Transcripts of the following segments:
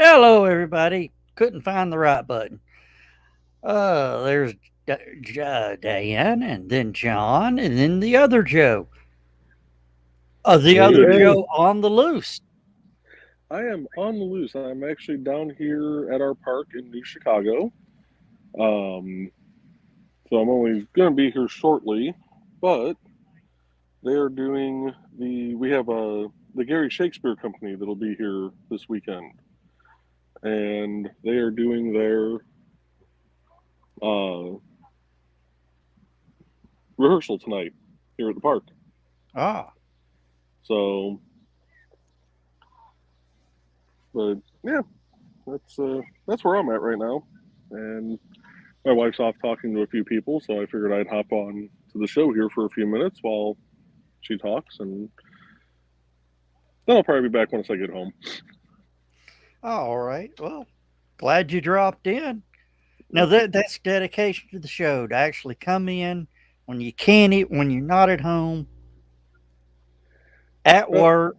Hello, everybody. Couldn't find the right button. There's Diane, and then John, and then the other Joe. The Hey, other hey. Joe on the loose. I am on the loose. I'm actually down here at our park in New Chicago. Um, so I'm only going to be here shortly, but they are doing we have the Gary Shakespeare Company that'll be here this weekend, and they are doing their uh, rehearsal tonight here at the park. Ah, So, but yeah, that's where I'm at right now, and my wife's off talking to a few people, so I figured I'd hop on to the show here for a few minutes while she talks, and then I'll probably be back once I get home. all right. Well, glad you dropped in. Now that's dedication to the show to actually come in when you can eat, when you're not at home, at Well, work.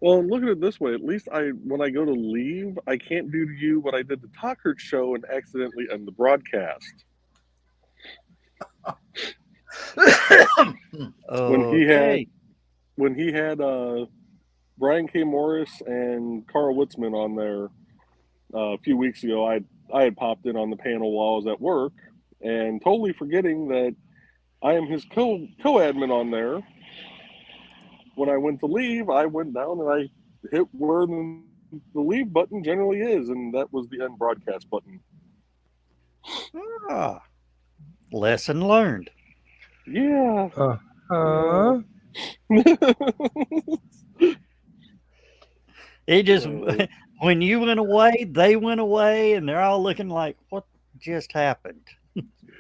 well, and look at it this way. At least when I go to leave, I can't do to you what I did to Tucker's show and accidentally end the broadcast. When he had Okay. when he had Brian K. Morris and Carl Witzman on there a few weeks ago, I had popped in on the panel while I was at work, and totally forgetting that I am his co-admin on there. When I went to leave, I went down and I hit where the leave button generally is, and that was the end broadcast button. Ah, lesson learned. Yeah, yeah. Uh-huh. It just So when you went away, they went away, and they're all looking like, "What just happened?"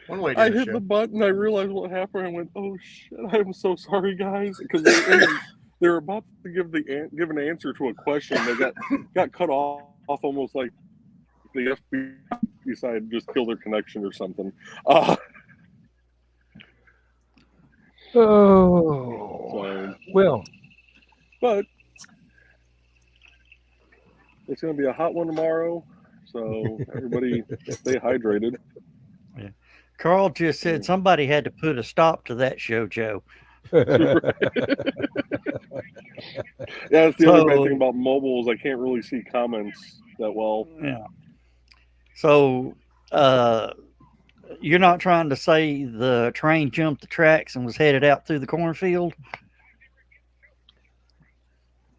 One way I to the hit the show. button. I realized what happened. I went, "Oh shit! I'm so sorry, guys," because they were about to give an answer to a question. They got cut off almost like the FBI decided to just kill their connection or something. Uh, Oh. so, Well, but it's going to be a hot one tomorrow. So everybody stay hydrated. Yeah. Carl just said somebody had to put a stop to that show, Joe. Yeah, that's the other bad thing So, about mobile is I can't really see comments that well. yeah. So, uh, you're not trying to say the train jumped the tracks and was headed out through the cornfield?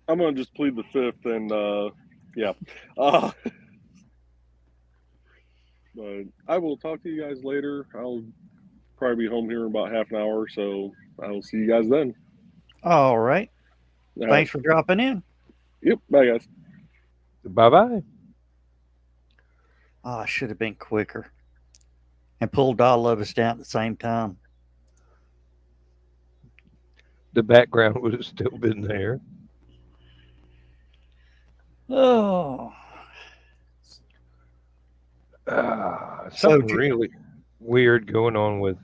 I'm gonna just plead the fifth and yeah. Uh, but I will talk to you guys later. I'll probably be home here in about half an hour, so I will see you guys then. All right. All right. Thanks for dropping in. Yep. Bye, guys. bye-bye. Oh, I should have been quicker and pulled all of us down at the same time. The background would have still been there. Oh, so Something really weird going on with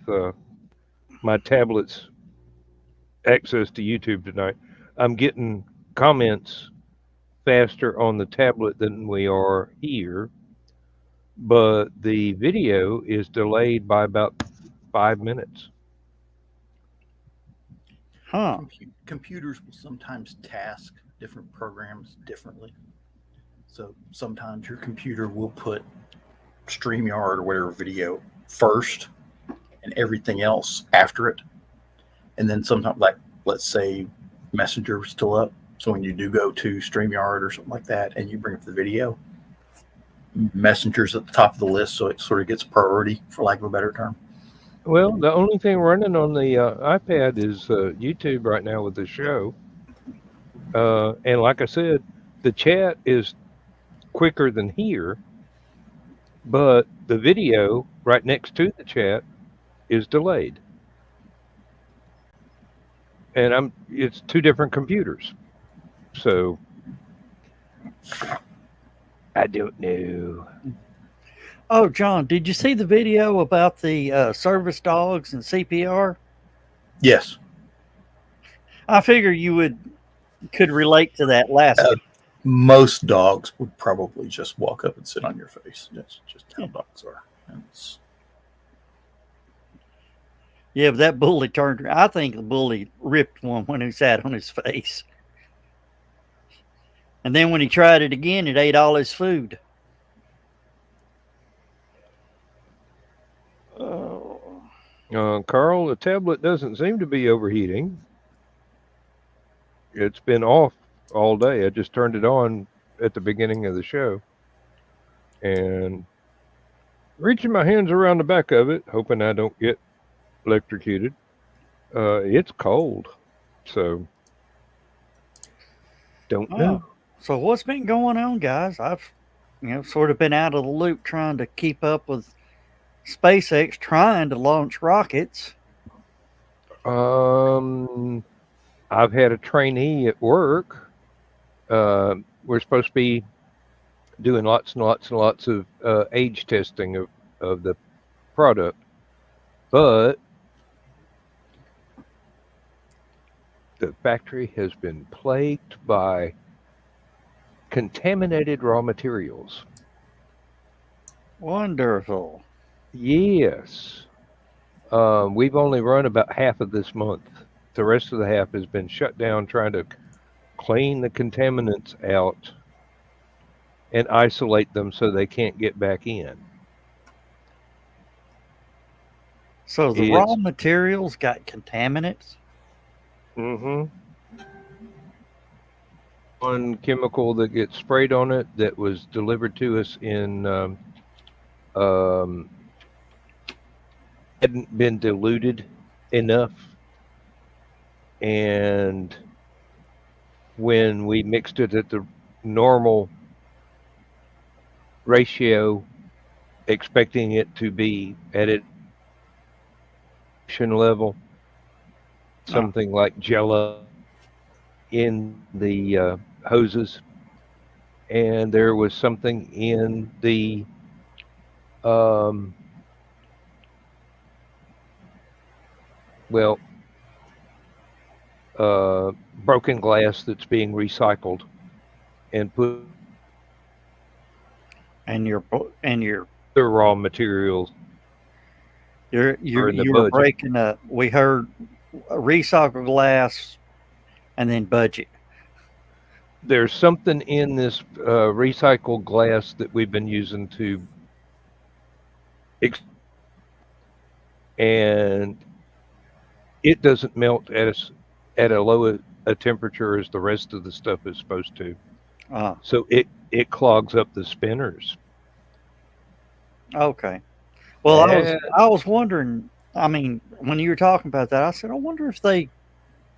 my tablet's access to YouTube tonight. I'm getting comments faster on the tablet than we are here, but the video is delayed by about 5 minutes. huh. Computers will sometimes task different programs differently. So sometimes your computer will put StreamYard or whatever video first and everything else after it. And then sometimes, like, let's say Messenger was still up. So when you do go to StreamYard or something like that and you bring up the video, Messenger's at the top of the list. So it sort of gets priority, for lack of a better term. Well, the only thing running on the iPad is YouTube right now with the show. And like I said, the chat is quicker than here, but the video right next to the chat is delayed. And it's two different computers. So I don't know. Oh, John, did you see the video about the service dogs and CPR? Yes. I figure you could relate to that last Uh, one. most dogs would probably just walk up and sit on your face. That's just how dogs are. Yeah, but that bully turned. I think the bully ripped one when he sat on his face. And then when he tried it again, it ate all his food. Oh. Carl, the tablet doesn't seem to be overheating. It's been off all day. I just turned it on at the beginning of the show. And reaching my hands around the back of it, hoping I don't get electrocuted. It's cold. So, don't know. So what's been going on, guys? I've, sort of been out of the loop trying to keep up with SpaceX trying to launch rockets. I've had a trainee at work. We're supposed to be doing lots and lots and lots of age testing of the product, but the factory has been plagued by contaminated raw materials. Wonderful. Yes. We've only run about half of this month. The rest of the half has been shut down trying to clean the contaminants out and isolate them so they can't get back in. So the raw materials got contaminants? Mm-hmm. One chemical that gets sprayed on it that was delivered to us in hadn't been diluted enough, and when we mixed it at the normal ratio, expecting it to be at it level, something like Jello in the hoses, and there was something in the broken glass that's being recycled and put and your the raw materials. You were breaking up. We heard recycled glass and then budget. There's something in this recycled glass that we've been using to and it doesn't melt at a low a temperature as the rest of the stuff is supposed to. So it clogs up the spinners. Okay. Well, I was wondering. I mean, when you were talking about that, I said, I wonder if they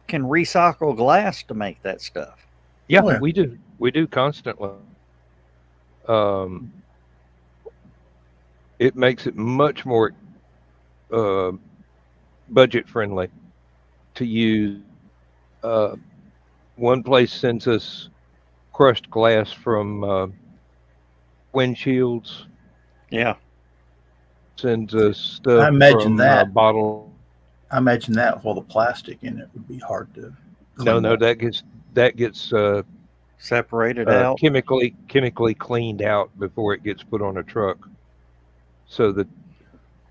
can recycle glass to make that stuff. Yeah, we do. We do constantly. It makes it much more budget friendly to use. One place sends us crushed glass from windshields. Yeah. Sends us stuff I imagine from bottle. I imagine that with all the plastic in it would be hard to. No, that gets separated out, chemically cleaned out before it gets put on a truck. So that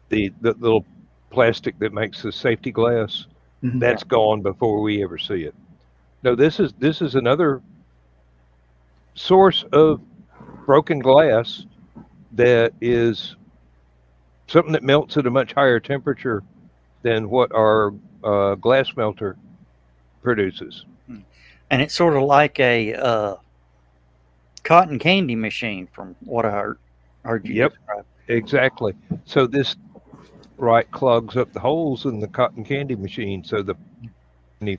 the little plastic that makes the safety glass, that's gone before we ever see it. No, this is another source of broken glass that is something that melts at a much higher temperature than what our glass melter produces. And it's sort of like a cotton candy machine, from what I heard you describe. Exactly. So this clogs up the holes in the cotton candy machine, so the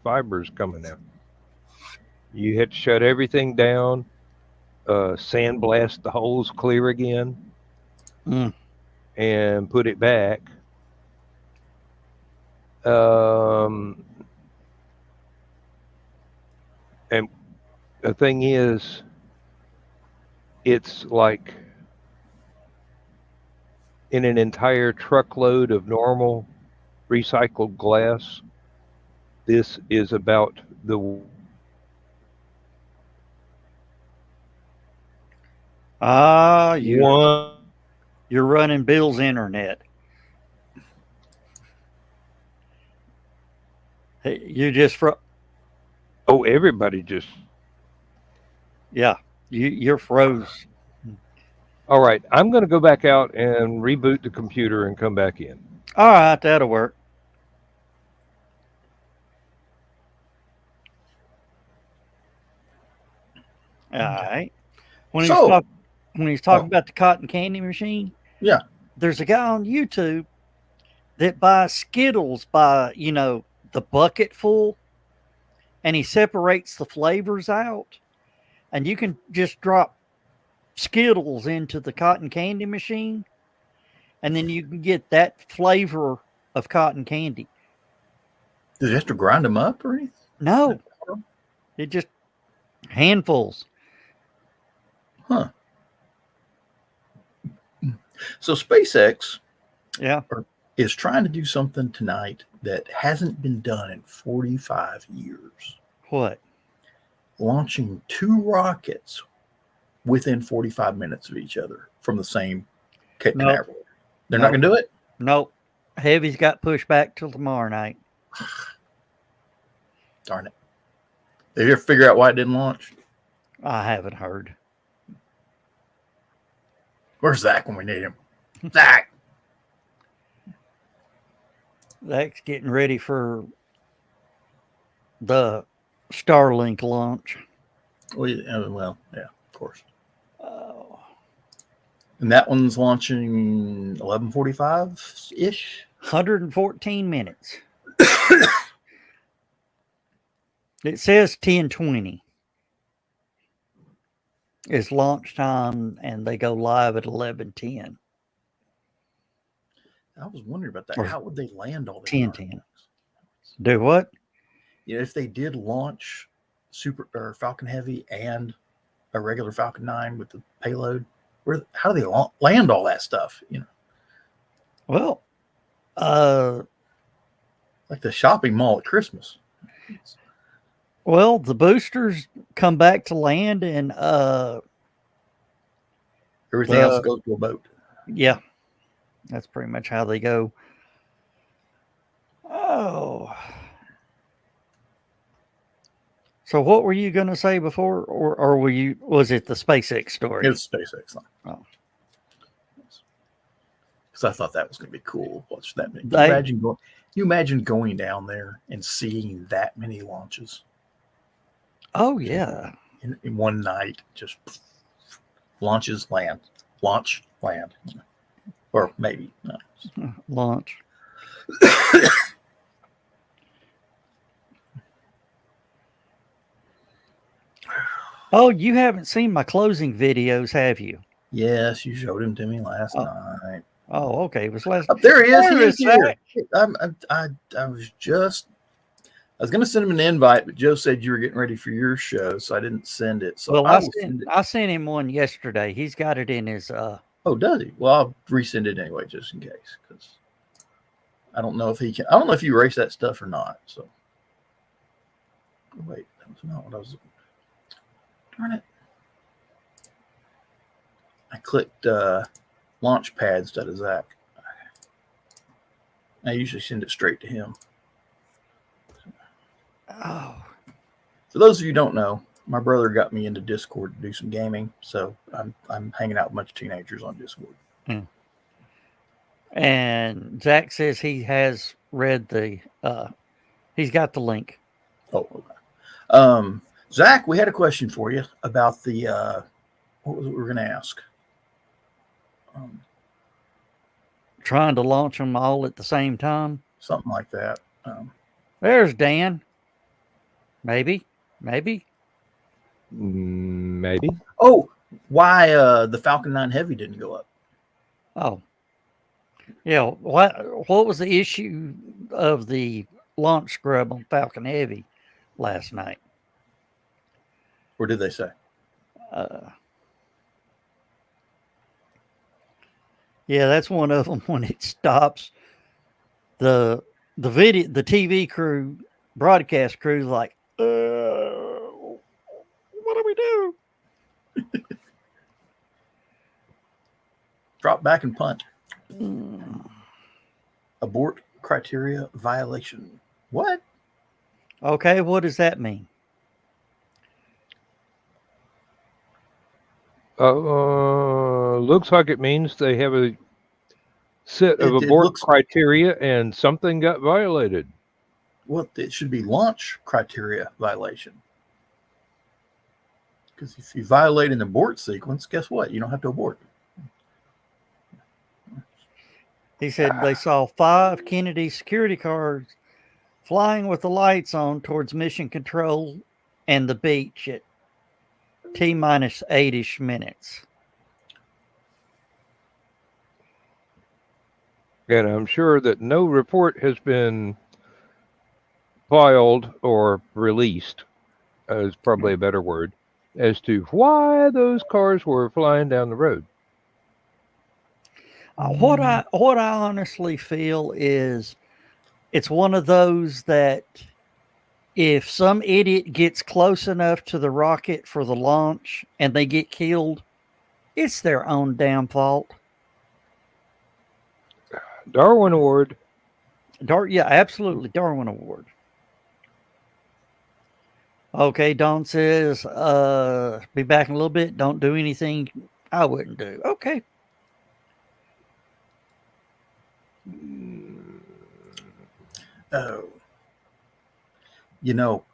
fibers coming out. You had to shut everything down, sandblast the holes clear again, and put it back. And the thing is, it's like in an entire truckload of normal recycled glass, this is about the Ah, One. you're running Bill's internet. Hey, you just Oh, everybody just. yeah, you're froze. All right. I'm going to go back out and reboot the computer and come back in. All right, that'll work. All Okay. right. So, When he's talking oh, about the cotton candy machine, yeah. there's a guy on YouTube that buys Skittles by the bucket full, and he separates the flavors out, and you can just drop Skittles into the cotton candy machine, and then you can get that flavor of cotton candy. Does he have to grind them up or anything? No, it just handfuls. Huh. So SpaceX Yeah. is trying to do something tonight that hasn't been done in 45 years. What? Launching 2 rockets within 45 minutes of each other from the same Nope. canaveral. They're not going to do it? Nope. Heavy's got pushed back till tomorrow night. Darn it. Did you ever figure out why it didn't launch? I haven't heard. Where's Zach when we need him? Zach! Zach's getting ready for the Starlink launch. Well, yeah, of course. Oh. And that one's launching 11:45-ish? 114 minutes. It says 10:20 is launch time, and they go live at 11:10. I was wondering about that. Or How would they land all that? 10:10. Do what? You know, if they did launch Falcon Heavy and a regular Falcon 9 with the payload, how do they land all that stuff? You know, Well, like the shopping mall at Christmas. the boosters come back to land, and Everything else goes to a boat. yeah, that's pretty much how they go. Oh. So what were you going to say before, or was it the SpaceX story? It's SpaceX. Oh. Because I thought that was going to be cool. Watch that. You imagine going down there and seeing that many launches Oh yeah. in one night, just launches, land, launch, land, or maybe no. Launch. Oh, you haven't seen my closing videos, have you? Yes, you showed him to me last night. Oh, okay. It was last. Oh, there he is. There He is is here. I was going to send him an invite, but Joe said you were getting ready for your show, so I didn't send it. So Well, I will send it. I sent him one yesterday. He's got it in his. Oh, does he? Well, I'll resend it anyway, just in case, because I don't know if he can. I don't know if you erase that stuff or not. So, wait, that was not what I was. Darn it! I clicked launch pad instead of Zach. I usually send it straight to him. Oh. For those of you who don't know, my brother got me into Discord to do some gaming, so I'm hanging out with a bunch of teenagers on Discord. And Zach says he has read the. He's got the link. Oh, okay. Zach, we had a question for you about the. What was it we were going to ask? Trying to launch them all at the same time. Something like that. There's Dan. Maybe. Maybe. Oh, why the Falcon 9 Heavy didn't go up? Oh. Yeah. What was the issue of the launch scrub on Falcon Heavy last night? Or did they say? Yeah, that's one of them. When it stops, the TV crew, broadcast crew, like, what do we do? Drop back and punt. Mm. Abort criteria violation. What? Okay, what does that mean? Looks like it means they have a set of It abort looks criteria and something got violated. well. It should be launch criteria violation. Because if you violate an abort sequence, guess what? You don't have to abort. He said they saw 5 Kennedy security cars flying with the lights on towards mission control and the beach at T-minus 8-ish minutes. And I'm sure that no report has been filed or released, is probably a better word, as to why those cars were flying down the road. What I honestly feel is it's one of those that if some idiot gets close enough to the rocket for the launch and they get killed, it's their own damn fault. Darwin Award. Yeah, absolutely. Darwin Award. Okay, Don says, be back in a little bit. Don't do anything I wouldn't do. Okay. Oh. You know,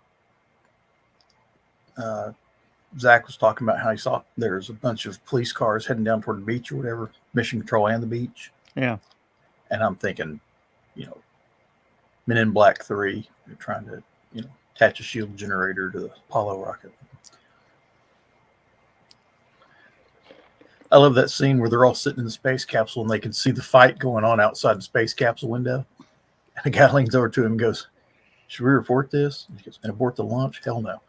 Zach was talking about how he saw there's a bunch of police cars heading down toward the beach or whatever, mission control and the beach. Yeah. And I'm thinking, Men in Black 3, they're trying to, attach a shield generator to the Apollo rocket. I love that scene where they're all sitting in the space capsule and they can see the fight going on outside the space capsule window. And a guy leans over to him and goes, "Should we report this?" And he goes, "And abort the launch? Hell no."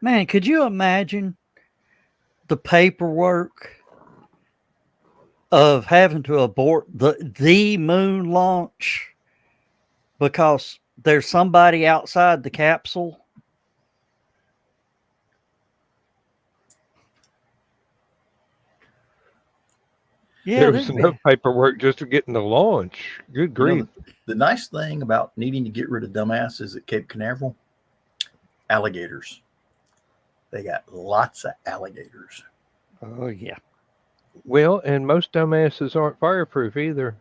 Man, could you imagine the paperwork of having to abort the moon launch because there's somebody outside the capsule? Yeah, there was enough paperwork just to get in the launch. Good grief. The nice thing about needing to get rid of dumbasses at Cape Canaveral, alligators. They got lots of alligators. Oh, yeah. Well, and most dumbasses aren't fireproof either.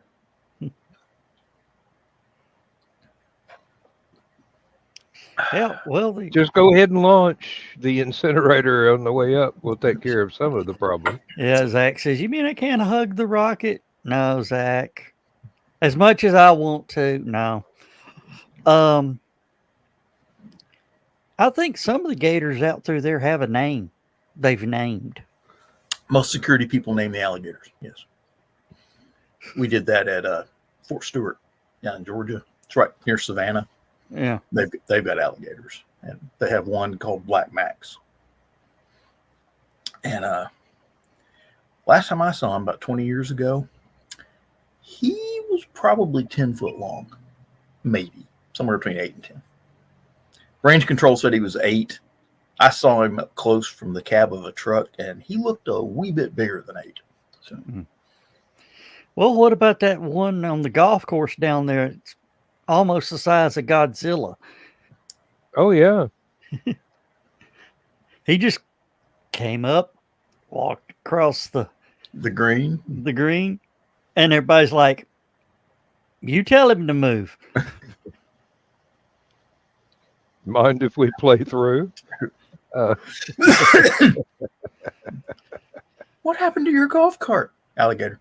Yeah, well, just go ahead and launch the incinerator on the way up. We'll take care of some of the problem. Yeah, Zach says, "You mean I can't hug the rocket?" No, Zach. As much as I want to, no. I think some of the gators out through there have a name they've named. Most security people name the alligators, yes. We did that at Fort Stewart down in Georgia. It's right near Savannah. Yeah. They've got alligators. And they have one called Black Max. And last time I saw him, about 20 years ago, he was probably 10 foot long. Maybe. Somewhere between 8 and 10. Range control said he was 8. I saw him up close from the cab of a truck, and he looked a wee bit bigger than 8. So. Well, what about that one on the golf course down there? It's almost the size of Godzilla. Oh, yeah. He just came up, walked across the green, and everybody's like, "You tell him to move." Mind if we play through? What happened to your golf cart, alligator?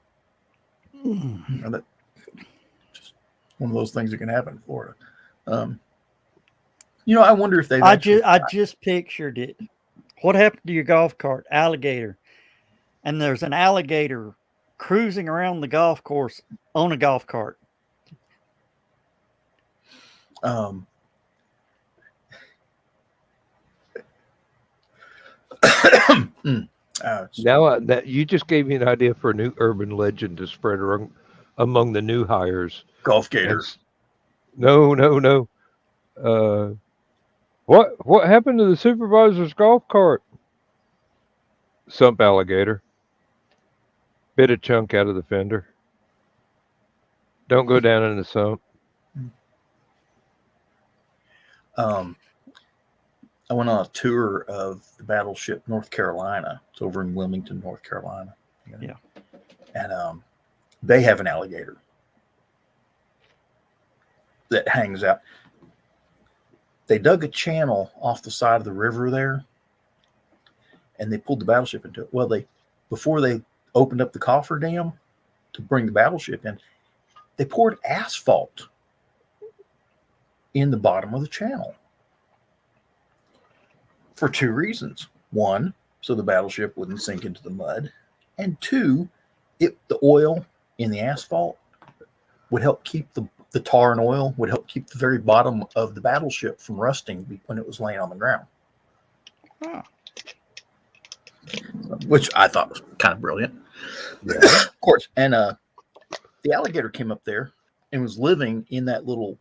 That's just one of those things that can happen in Florida. I wonder if they. I just pictured it. What happened to your golf cart, alligator? And there's an alligator cruising around the golf course on a golf cart. Now that you just gave me an idea for a new urban legend to spread among the new hires. Golf gators. No. What happened to the supervisor's golf cart? Sump alligator. Bit a chunk out of the fender. Don't go down in the sump. I went on a tour of the battleship North Carolina. It's over in Wilmington, North Carolina. Yeah. And they have an alligator that hangs out. They dug a channel off the side of the river there, and they pulled the battleship into it. Well, before they opened up the cofferdam to bring the battleship in, they poured asphalt in the bottom of the channel for two reasons. One, so the battleship wouldn't sink into the mud, and two, the oil in the asphalt would help keep the tar and oil would help keep the very bottom of the battleship from rusting when it was laying on the ground. Huh. Which I thought was kind of brilliant. Yeah. Of course. And the alligator came up there and was living in that little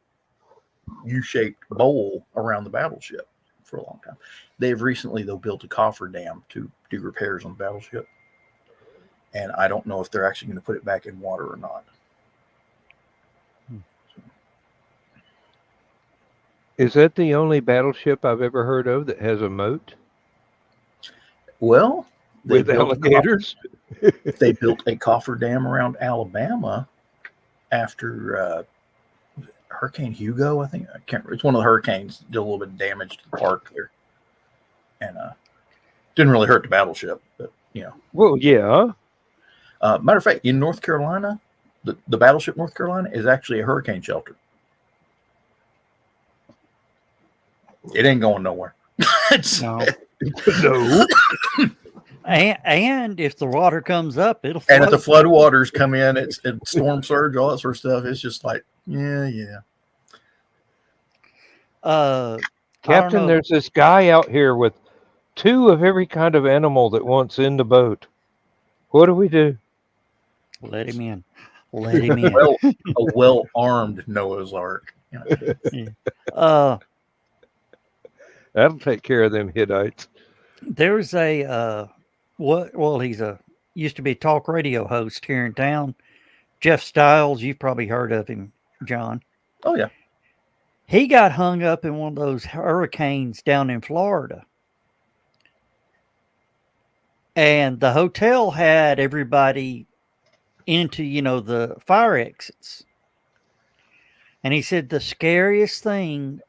U-shaped bowl around the battleship for a long time. They've recently, though, built a cofferdam to do repairs on the battleship. And I don't know if they're actually going to put it back in water or not. Is that the only battleship I've ever heard of that has a moat Well, with alligators? they built a cofferdam around Alabama after Hurricane Hugo, I think. I can't remember. It's one of the hurricanes did a little bit of damage to the park there. And didn't really hurt the battleship, but, you know. Well, yeah. Matter of fact, in North Carolina, the battleship North Carolina is actually a hurricane shelter. It ain't going nowhere. No. No. And if the water comes up, it'll And if the float. flood waters come in, it's storm surge, all that sort of stuff. It's just like, yeah. I don't Captain, know. there's this guy out here with 2 of every kind of animal that wants in the boat. What do we do? Let him in. Let him in. Well, a well-armed Noah's Ark. You know. That'll take care of them Hittites. There's a he's used to be a talk radio host here in town. Jeff Stiles, you've probably heard of him, John. Oh, yeah. He got hung up in one of those hurricanes down in Florida. And the hotel had everybody into, the fire exits. And he said the scariest thing,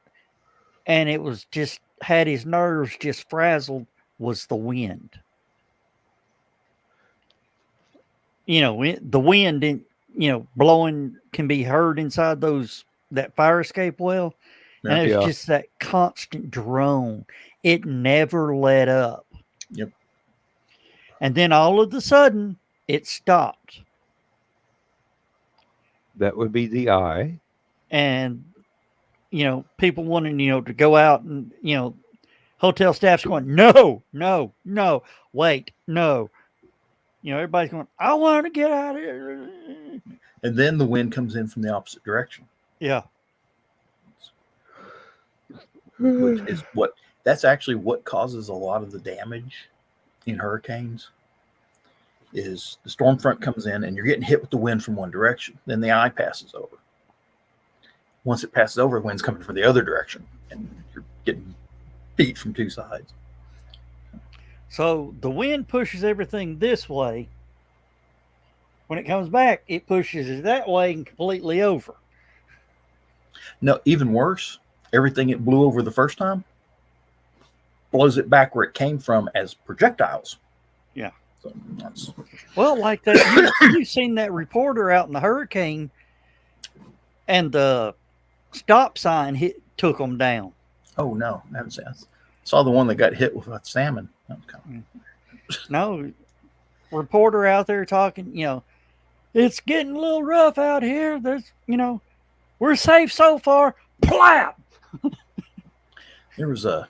and it was just had his nerves just frazzled, was the wind. The wind didn't, blowing can be heard inside that fire escape well. And it was just that constant drone. It never let up. Yep. And then all of a sudden, it stopped. That would be the eye. And, people wanting, to go out and, hotel staff's going, no, wait, no. Everybody's going, I want to get out of here. And then the wind comes in from the opposite direction. Yeah. Which is that's actually what causes a lot of the damage in hurricanes. Is the storm front comes in and you're getting hit with the wind from one direction, then the eye passes over. Once it passes over, the wind's coming from the other direction, and you're getting beat from two sides. So the wind pushes everything this way. When it comes back, it pushes it that way and completely over. No, even worse, everything it blew over the first time blows it back where it came from as projectiles. Yeah. So that's... Well, like that, you've seen that reporter out in the hurricane, and the stop sign took them down. Oh no, I haven't seen. I saw the one that got hit with a salmon. That was kind of... No, reporter out there talking. It's getting a little rough out here. There's, we're safe so far. Plap. There was a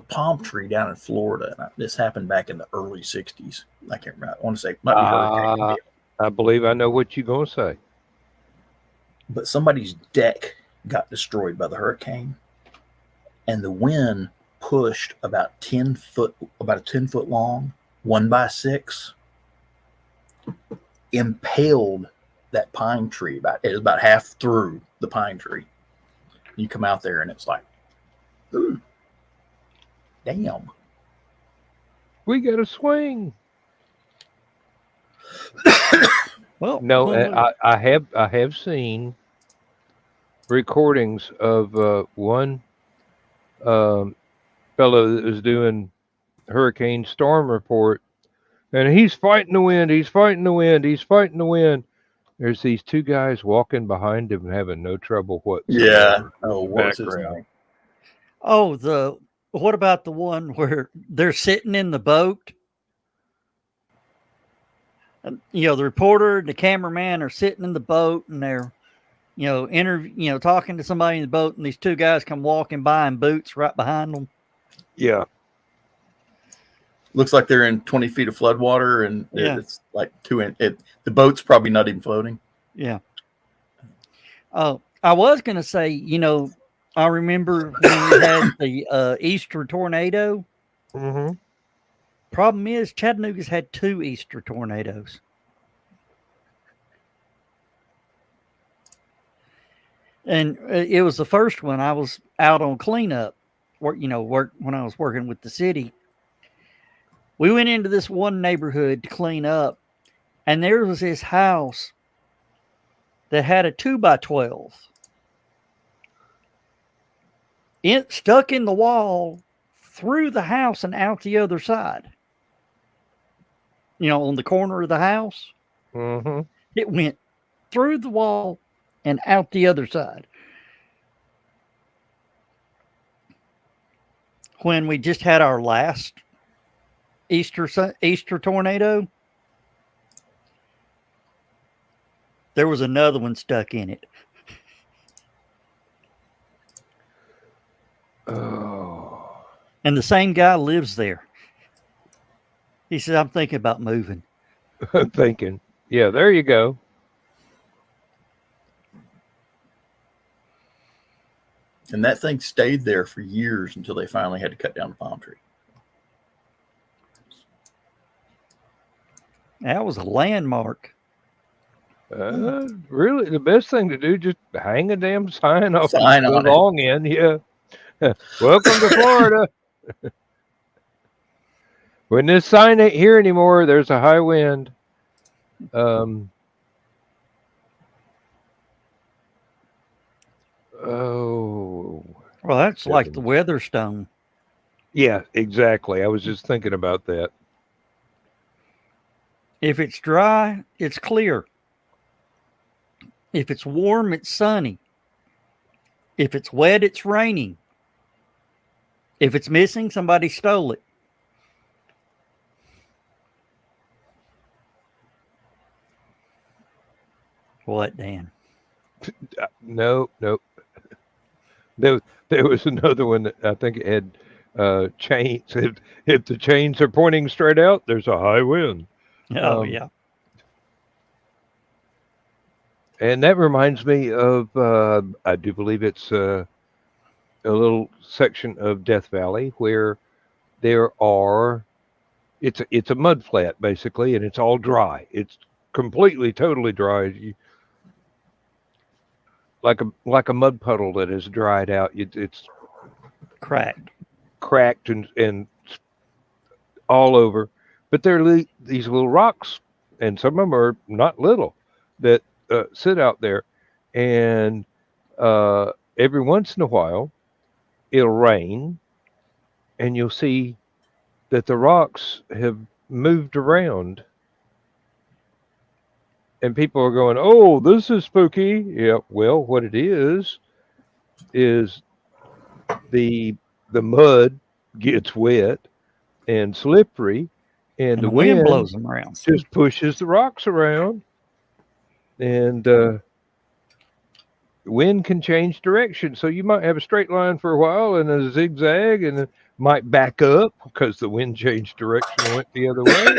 palm tree down in Florida. And this happened back in the early 60s. I can't remember. I want to say it might be hurricane. I believe I know what you're going to say. But somebody's deck got destroyed by the hurricane. and the wind pushed about a 10-foot long 1x6, impaled that pine tree. It was about half through the pine tree. You come out there and it's like, ooh, damn. We got a swing. Well, No, I have seen recordings of one fellow that was doing hurricane storm report, and he's fighting the wind. He's fighting the wind. He's fighting the wind. There's these two guys walking behind him, having no trouble whatsoever. Yeah. Oh, what's his name? What about the one where they're sitting in the boat? The reporter and the cameraman are sitting in the boat, and they're, talking to somebody in the boat, and these two guys come walking by in boots right behind them. Yeah. Looks like they're in 20 feet of floodwater, and it's like the boat's probably not even floating. Yeah. I was going to say, I remember when we had the Easter tornado. Mm-hmm. Problem is, Chattanooga's had 2 Easter tornadoes. And it was the first one. I was out on cleanup, work when I was working with the city. We went into this one neighborhood to clean up, and there was this house that had a 2x12. It stuck in the wall through the house and out the other side. On the corner of the house. Mm-hmm. It went through the wall and out the other side. When we just had our last Easter tornado, there was another one stuck in it. Oh. And the same guy lives there. He said, I'm thinking about moving. Thinking. Yeah, there you go. And that thing stayed there for years until they finally had to cut down the palm tree. That was a landmark. Really, the best thing to do, just hang a damn sign off the long end. Yeah. Welcome to Florida. When this sign ain't here anymore, there's a high wind. Oh. Well, that's like the Weatherstone. Yeah, exactly. I was just thinking about that. If it's dry, it's clear. If it's warm, it's sunny. If it's wet, it's raining. If it's missing, somebody stole it. What, Dan? No. There was another one that I think it had chains. If the chains are pointing straight out, there's a high wind. Oh, yeah. And that reminds me of, I do believe it's a little section of Death Valley where it's a mud flat basically, and it's all dry. It's completely, totally dry. Like a mud puddle that has dried out. It's cracked and all over. But there are these little rocks, and some of them are not little, that sit out there. And every once in a while, it'll rain, and you'll see that the rocks have moved around. And people are going, oh, this is spooky. Yeah, well, what it is the mud gets wet and slippery, and the wind blows them around. Just pushes the rocks around. And the wind can change direction. So you might have a straight line for a while and a zigzag, and it might back up because the wind changed direction and went the other way.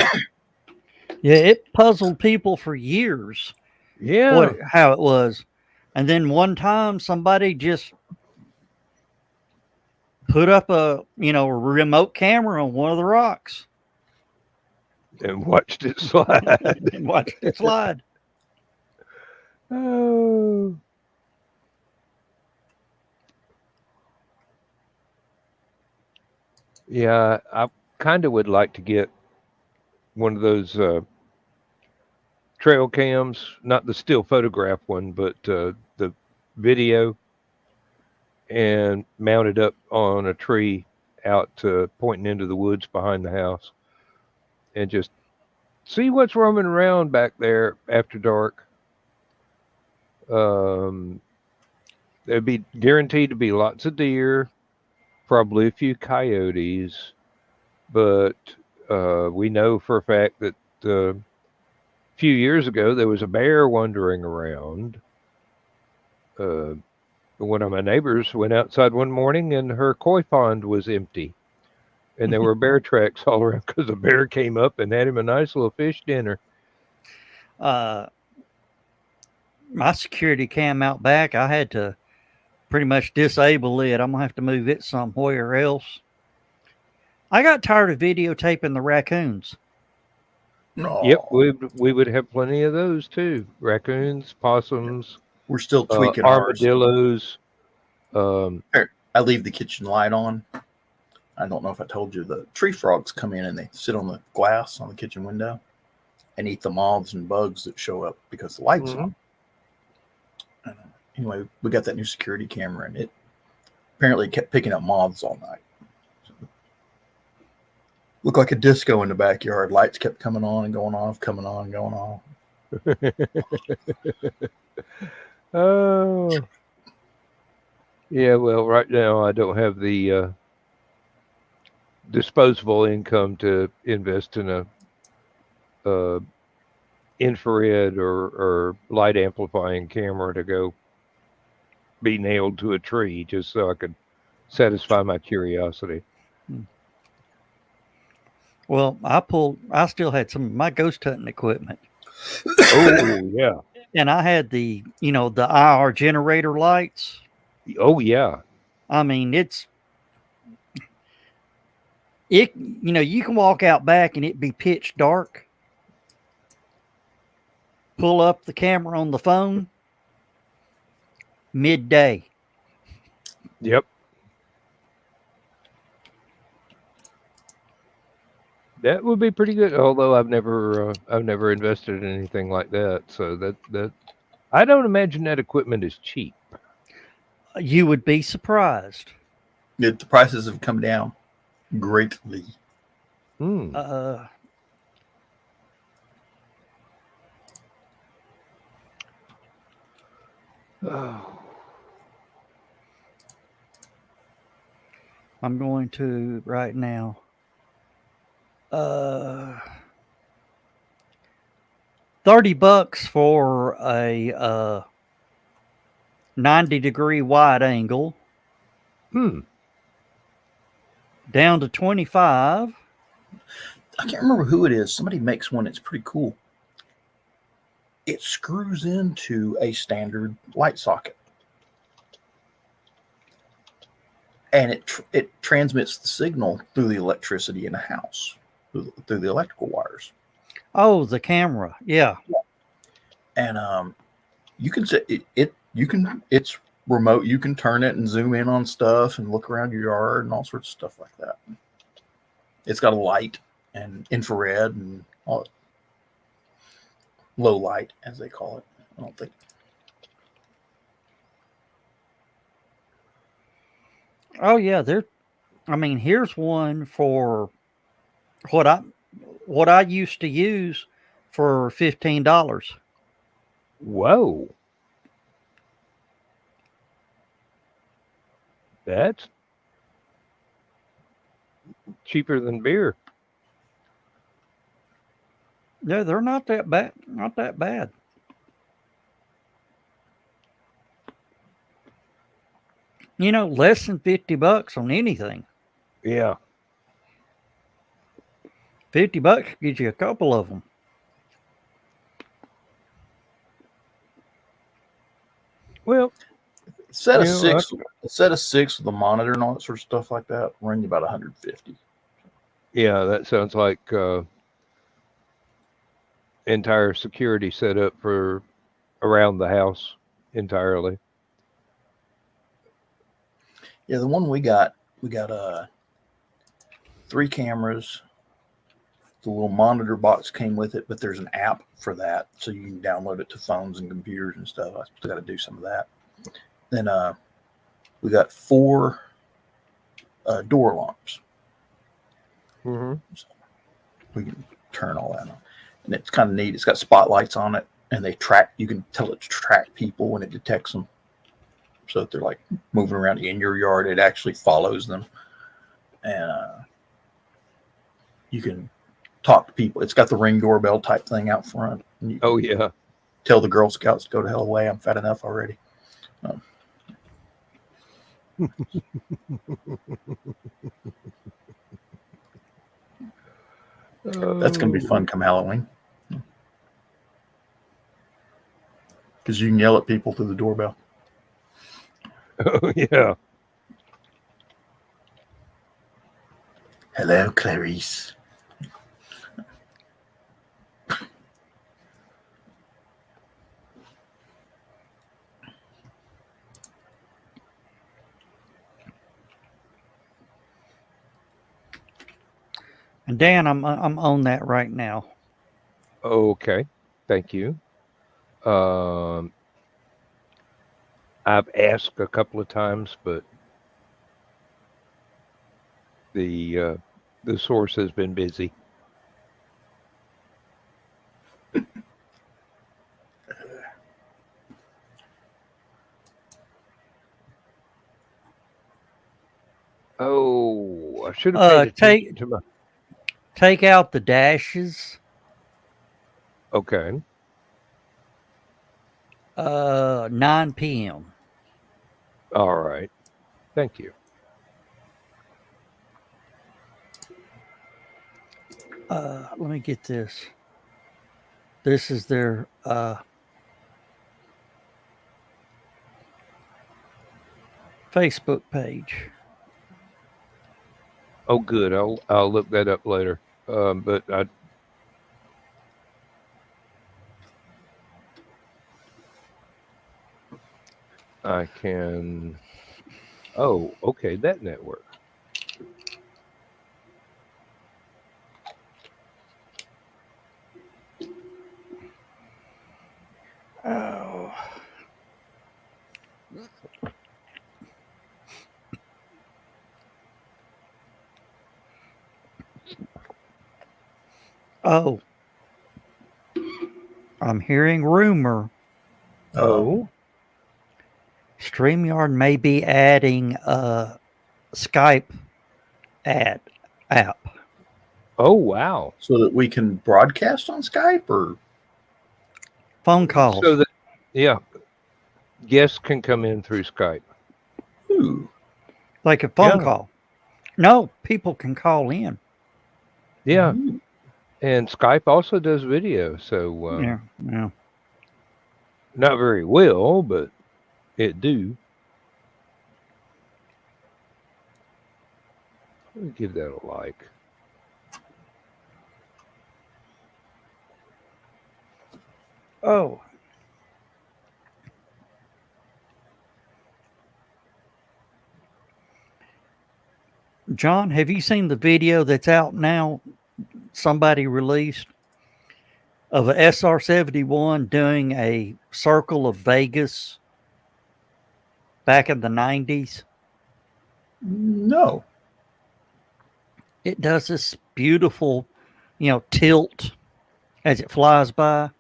Yeah, it puzzled people for years. Yeah. How it was. And then one time somebody just put up a remote camera on one of the rocks And watched it slide. and watched it slide. Oh. Yeah, I kind of would like to get one of those trail cams, not the still photograph one, but the video, and mount it up on a tree out pointing into the woods behind the house, and just see what's roaming around back there after dark. There'd be guaranteed to be lots of deer, probably a few coyotes, but we know for a fact that a few years ago there was a bear wandering around. One of my neighbors went outside one morning and her koi pond was empty. And there were bear tracks all around because the bear came up and had him a nice little fish dinner. My security cam out back, I had to pretty much disable it. I'm gonna have to move it somewhere else. I got tired of videotaping the raccoons. No. Yep, we would have plenty of those too. Raccoons, possums, We're still tweaking ours. armadillos. Here, I leave the kitchen light on. I don't know if I told you, the tree frogs come in and they sit on the glass on the kitchen window and eat the moths and bugs that show up because the light's on. Anyway, we got that new security camera and it apparently kept picking up moths all night. So, looked like a disco in the backyard. Lights kept coming on and going off, coming on and going off. Oh. Yeah, well, right now I don't have the disposable income to invest in a infrared or light amplifying camera to go be nailed to a tree just so I could satisfy my curiosity. Well, I still had some of my ghost hunting equipment. Oh yeah. And I had the IR generator lights. Oh yeah. I mean, you can walk out back and it be pitch dark. Pull up the camera on the phone. Midday. Yep. That would be pretty good. Although I've never invested in anything like that. So that I don't imagine that equipment is cheap. You would be surprised. The prices have come down greatly. I'm going to right now. $30 for a 90-degree wide angle. Down to 25. I can't remember who it is. Somebody makes one that's pretty cool. It screws into a standard light socket. And it transmits the signal through the electricity in the house, through the electrical wires. Oh, the camera. Yeah. And you can set it. It's remote. You can turn it and zoom in on stuff and look around your yard and all sorts of stuff like that. It's got a light and infrared and all low light, as they call it. I don't think. Oh yeah, here's one for what I used to use for $15. Whoa. That's cheaper than beer. Yeah, they're not that bad. Not that bad. Less than $50 on anything. Yeah. $50 gives you a couple of them. Well, Set of Yeah, six, a set of six with a monitor and all that sort of stuff like that, run you about 150. yeah, that sounds like entire security setup for around the house entirely. Yeah, the one we got 3 cameras. The little monitor box came with it, but there's an app for that, so you can download it to phones and computers and stuff. I still got to do some of that. Then we got 4 door alarms. Mm-hmm. So we can turn all that on, and it's kind of neat. It's got spotlights on it, and they track. You can tell it to track people when it detects them. So if they're like moving around in your yard, it actually follows them, and you can talk to people. It's got the Ring doorbell type thing out front. And you can Oh yeah. tell the Girl Scouts to go to hell away. I'm fat enough already. That's going to be fun come Halloween. Because you can yell at people through the doorbell. Oh yeah. Hello, Clarice. And Dan, I'm on that right now. Okay. Thank you. Um, I've asked a couple of times, but the source has been busy. Oh, I should have paid attention to my. Take out the dashes. Okay. 9 p.m. All right. Thank you. Let me get this. This is their Facebook page. Oh, good. I'll look that up later. But I can. Oh, okay. That network. Oh. Oh. I'm hearing rumor. Oh. StreamYard may be adding a Skype app. Oh, wow. So that we can broadcast on Skype or Phone calls. So that, yeah, guests can come in through Skype. ooh. Like a phone Yeah. call. No, people can call in. Yeah. Ooh. And Skype also does video. So Yeah. not very well, but it do. Let me give that a like. Oh. John, have you seen the video that's out now? Somebody released of a SR-71 doing a circle of Vegas back in the 90s. No. It does this beautiful, tilt as it flies by.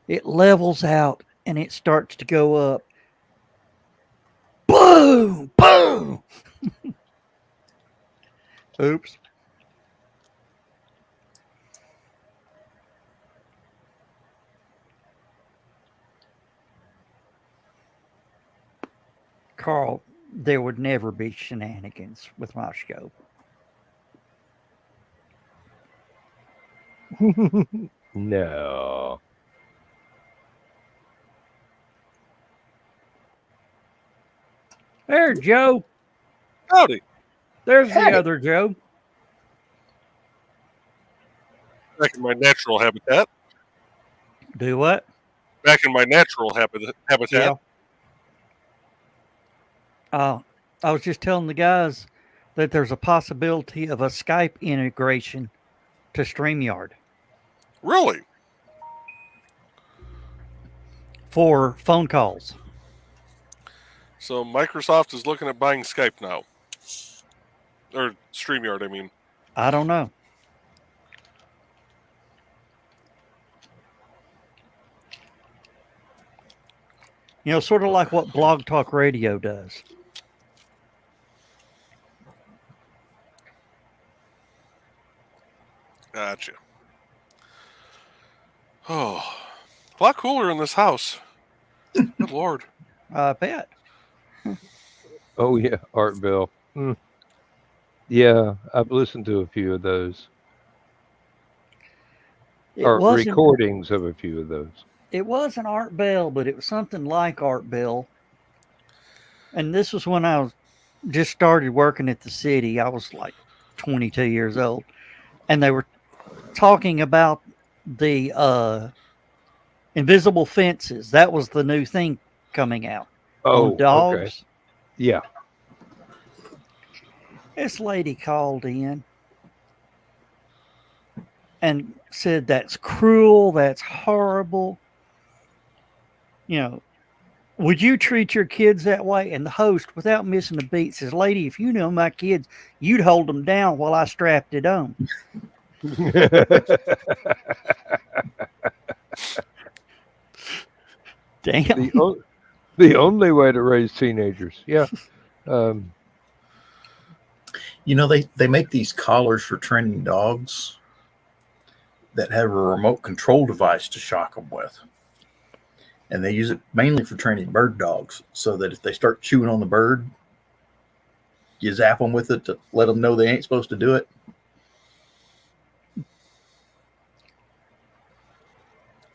It levels out and it starts to go up. Boom! Boom! Oops. Carl, there would never be shenanigans with my scope. No. There, Joe. Howdy. There's Hey. the other Joe. Back in my natural habitat. Do what? Back in my natural habitat. I was just telling the guys that there's a possibility of a Skype integration to StreamYard Really? for phone calls. So Microsoft is looking at buying Skype now. Or StreamYard, I mean. I don't know. You know, sort of like what Blog Talk Radio does. Gotcha. Oh, a lot cooler in this house. Good Lord. I bet. Oh yeah, Art Bell. Yeah, I've listened to a few of those. It Or wasn't, recordings of a few of those. it wasn't Art Bell, but it was something like Art Bell. And this was when I was just started working at the city. I was like 22 years old. And they were talking about the invisible fences. That was the new thing coming out on dogs. Okay. Yeah. This lady called in and said that's cruel, that's horrible. You know, would you treat your kids that way? And the host, without missing a beat, says, "Lady, if you know my kids, you'd hold them down while I strapped it on." Damn. The only way to raise teenagers. Yeah. You know, they make these collars for training dogs that have a remote control device to shock them with. And they use it mainly for training bird dogs, so that if they start chewing on the bird, you zap them with it to let them know they ain't supposed to do it.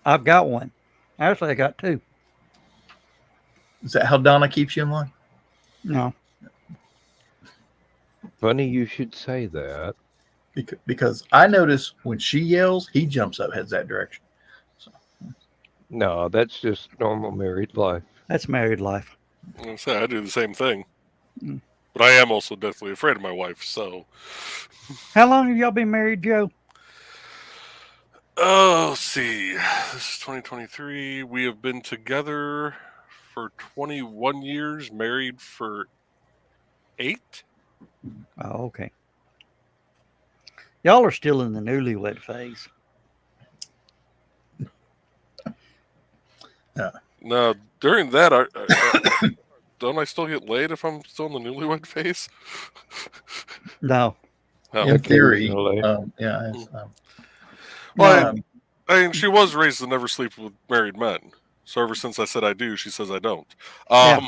I've got one. Actually, I got two. Is that how Donna keeps you in line? No. Funny you should say that. Because I notice when she yells, he jumps up, heads that direction. No, that's just normal married life. That's married life. I say I do the same thing. Mm. But I am also deathly afraid of my wife, so. How long have y'all been married, Joe? Oh, let's see. This is 2023. We have been together for 21 years, married for 8. Oh, okay. Y'all are still in the newlywed phase. No, during that, don't I still get laid if I'm still in the newlywed phase? No. Oh. In theory, Occasionally. yeah. Well, I mean, she was raised to never sleep with married men. So ever since I said I do, she says I don't. Yeah.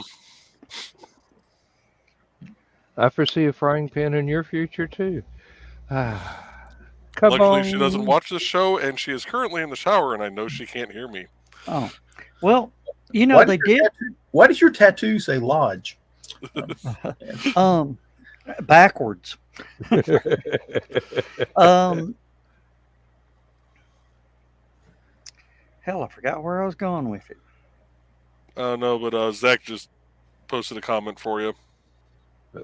I foresee a frying pan in your future too. Come Luckily, on. she doesn't watch the show, and she is currently in the shower, and I know she can't hear me. Oh. Well, you know, they did. Why does your tattoo say lodge? Backwards. Hell, I forgot where I was going with it. No, but Zach just posted a comment for you.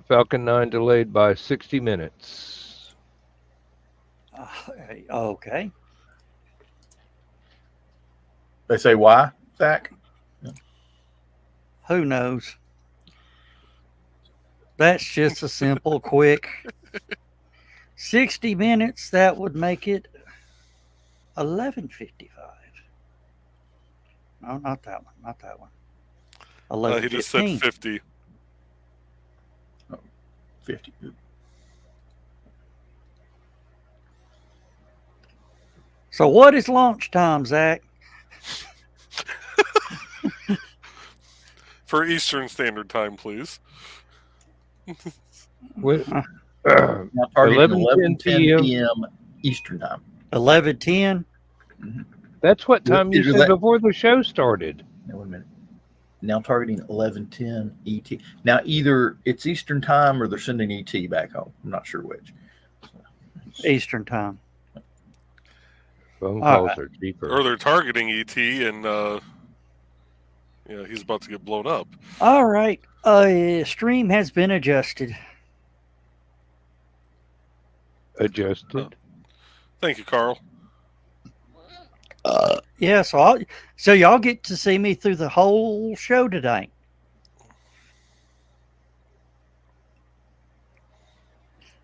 Falcon 9 delayed by 60 minutes. Okay. They say why, Zach? Who knows? That's just a simple, quick 60 minutes. That would make it 11:55. No, not that one. Not that one. 11:15. He just said 50. 50. So what is launch time, Zach? For Eastern Standard Time, please. What? Now targeting 11:10 p.m. Eastern time. 11:10. That's what time you Either said that- before the show started. Now, wait a minute. now targeting 11:10 ET. Now either it's Eastern time or they're sending ET back home. I'm not sure which. Eastern time. Phone All calls right. are cheaper. Or they're targeting ET, and he's about to get blown up. All right. Stream has been adjusted. Adjusted. Thank you, Carl. Yeah, so y'all get to see me through the whole show today.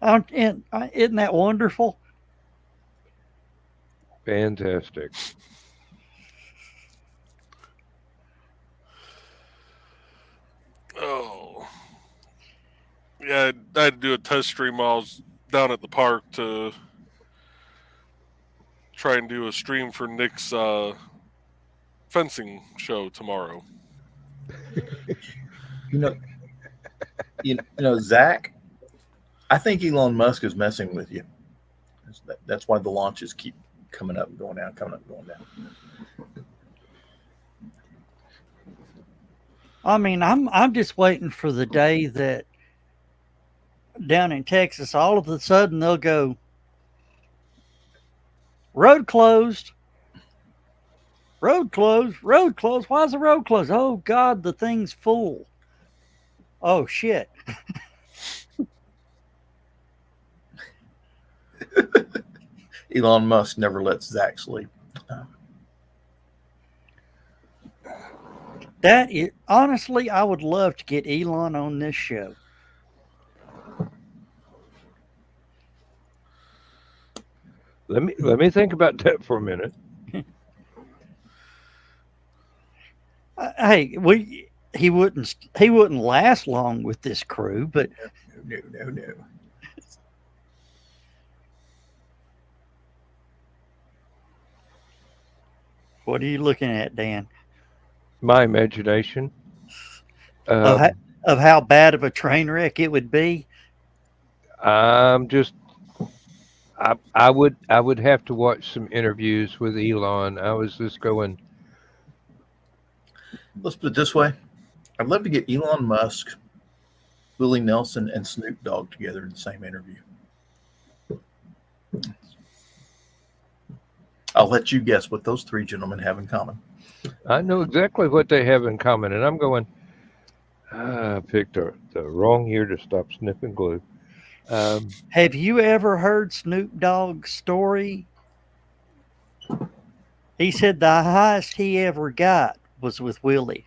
Isn't that wonderful? Fantastic. Oh. Yeah, I had to do a test stream while I was down at the park to try and do a stream for Nick's fencing show tomorrow. You know, Zach, I think Elon Musk is messing with you. That's why the launches keep coming up and going down, coming up and going down. I mean, I'm just waiting for the day that down in Texas, all of a sudden they'll go, road closed. Road closed. Road closed. Why is the road closed? Oh, God, the thing's full. Oh, shit. Elon Musk never lets Zach sleep. That is, honestly, I would love to get Elon on this show. Let me think about that for a minute. Hey, he wouldn't last long with this crew, but No. what are you looking at, Dan? My imagination. Of how bad of a train wreck it would be? I'm just. I would have to watch some interviews with Elon. I was just going. Let's put it this way. I'd love to get Elon Musk, Willie Nelson, and Snoop Dogg together in the same interview. I'll let you guess what those three gentlemen have in common. I know exactly what they have in common, and I'm going. I picked the wrong year to stop sniffing glue. Have you ever heard Snoop Dogg's story? He said the highest he ever got was with Willie.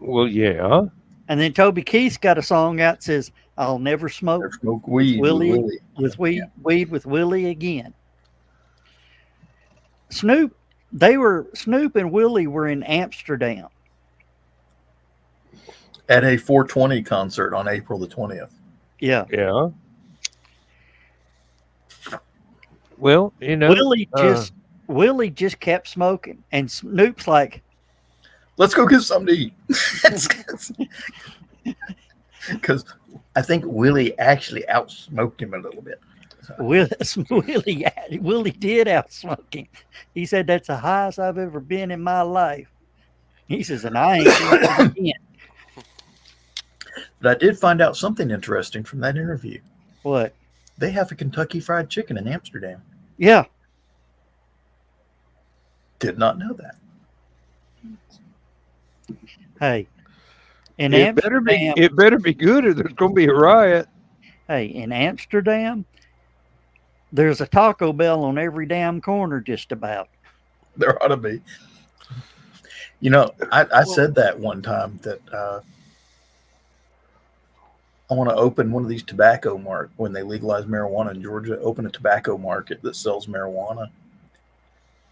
Well, yeah. And then Toby Keith's got a song out that says, I'll never smoke Never smoke weed with weed with Willie again. Snoop and Willie were in Amsterdam. At a 420 concert on April the 20th. Yeah. Yeah. Well, Willie just kept smoking, and Snoop's like, let's go get something to eat. Because I think Willie actually outsmoked him a little bit. Willie did outsmoke him. He said, that's the highest I've ever been in my life. He says, and I ain't going to again. But I did find out something interesting from that interview. What? They have a Kentucky Fried Chicken in Amsterdam. Yeah. Did not know that. Hey, in it Amsterdam, better be good, or there's going to be a riot. Hey, in Amsterdam, there's a Taco Bell on every damn corner, just about. There ought to be. You know, I said that one time that I want to open one of these tobacco when they legalize marijuana in Georgia, open a tobacco market that sells marijuana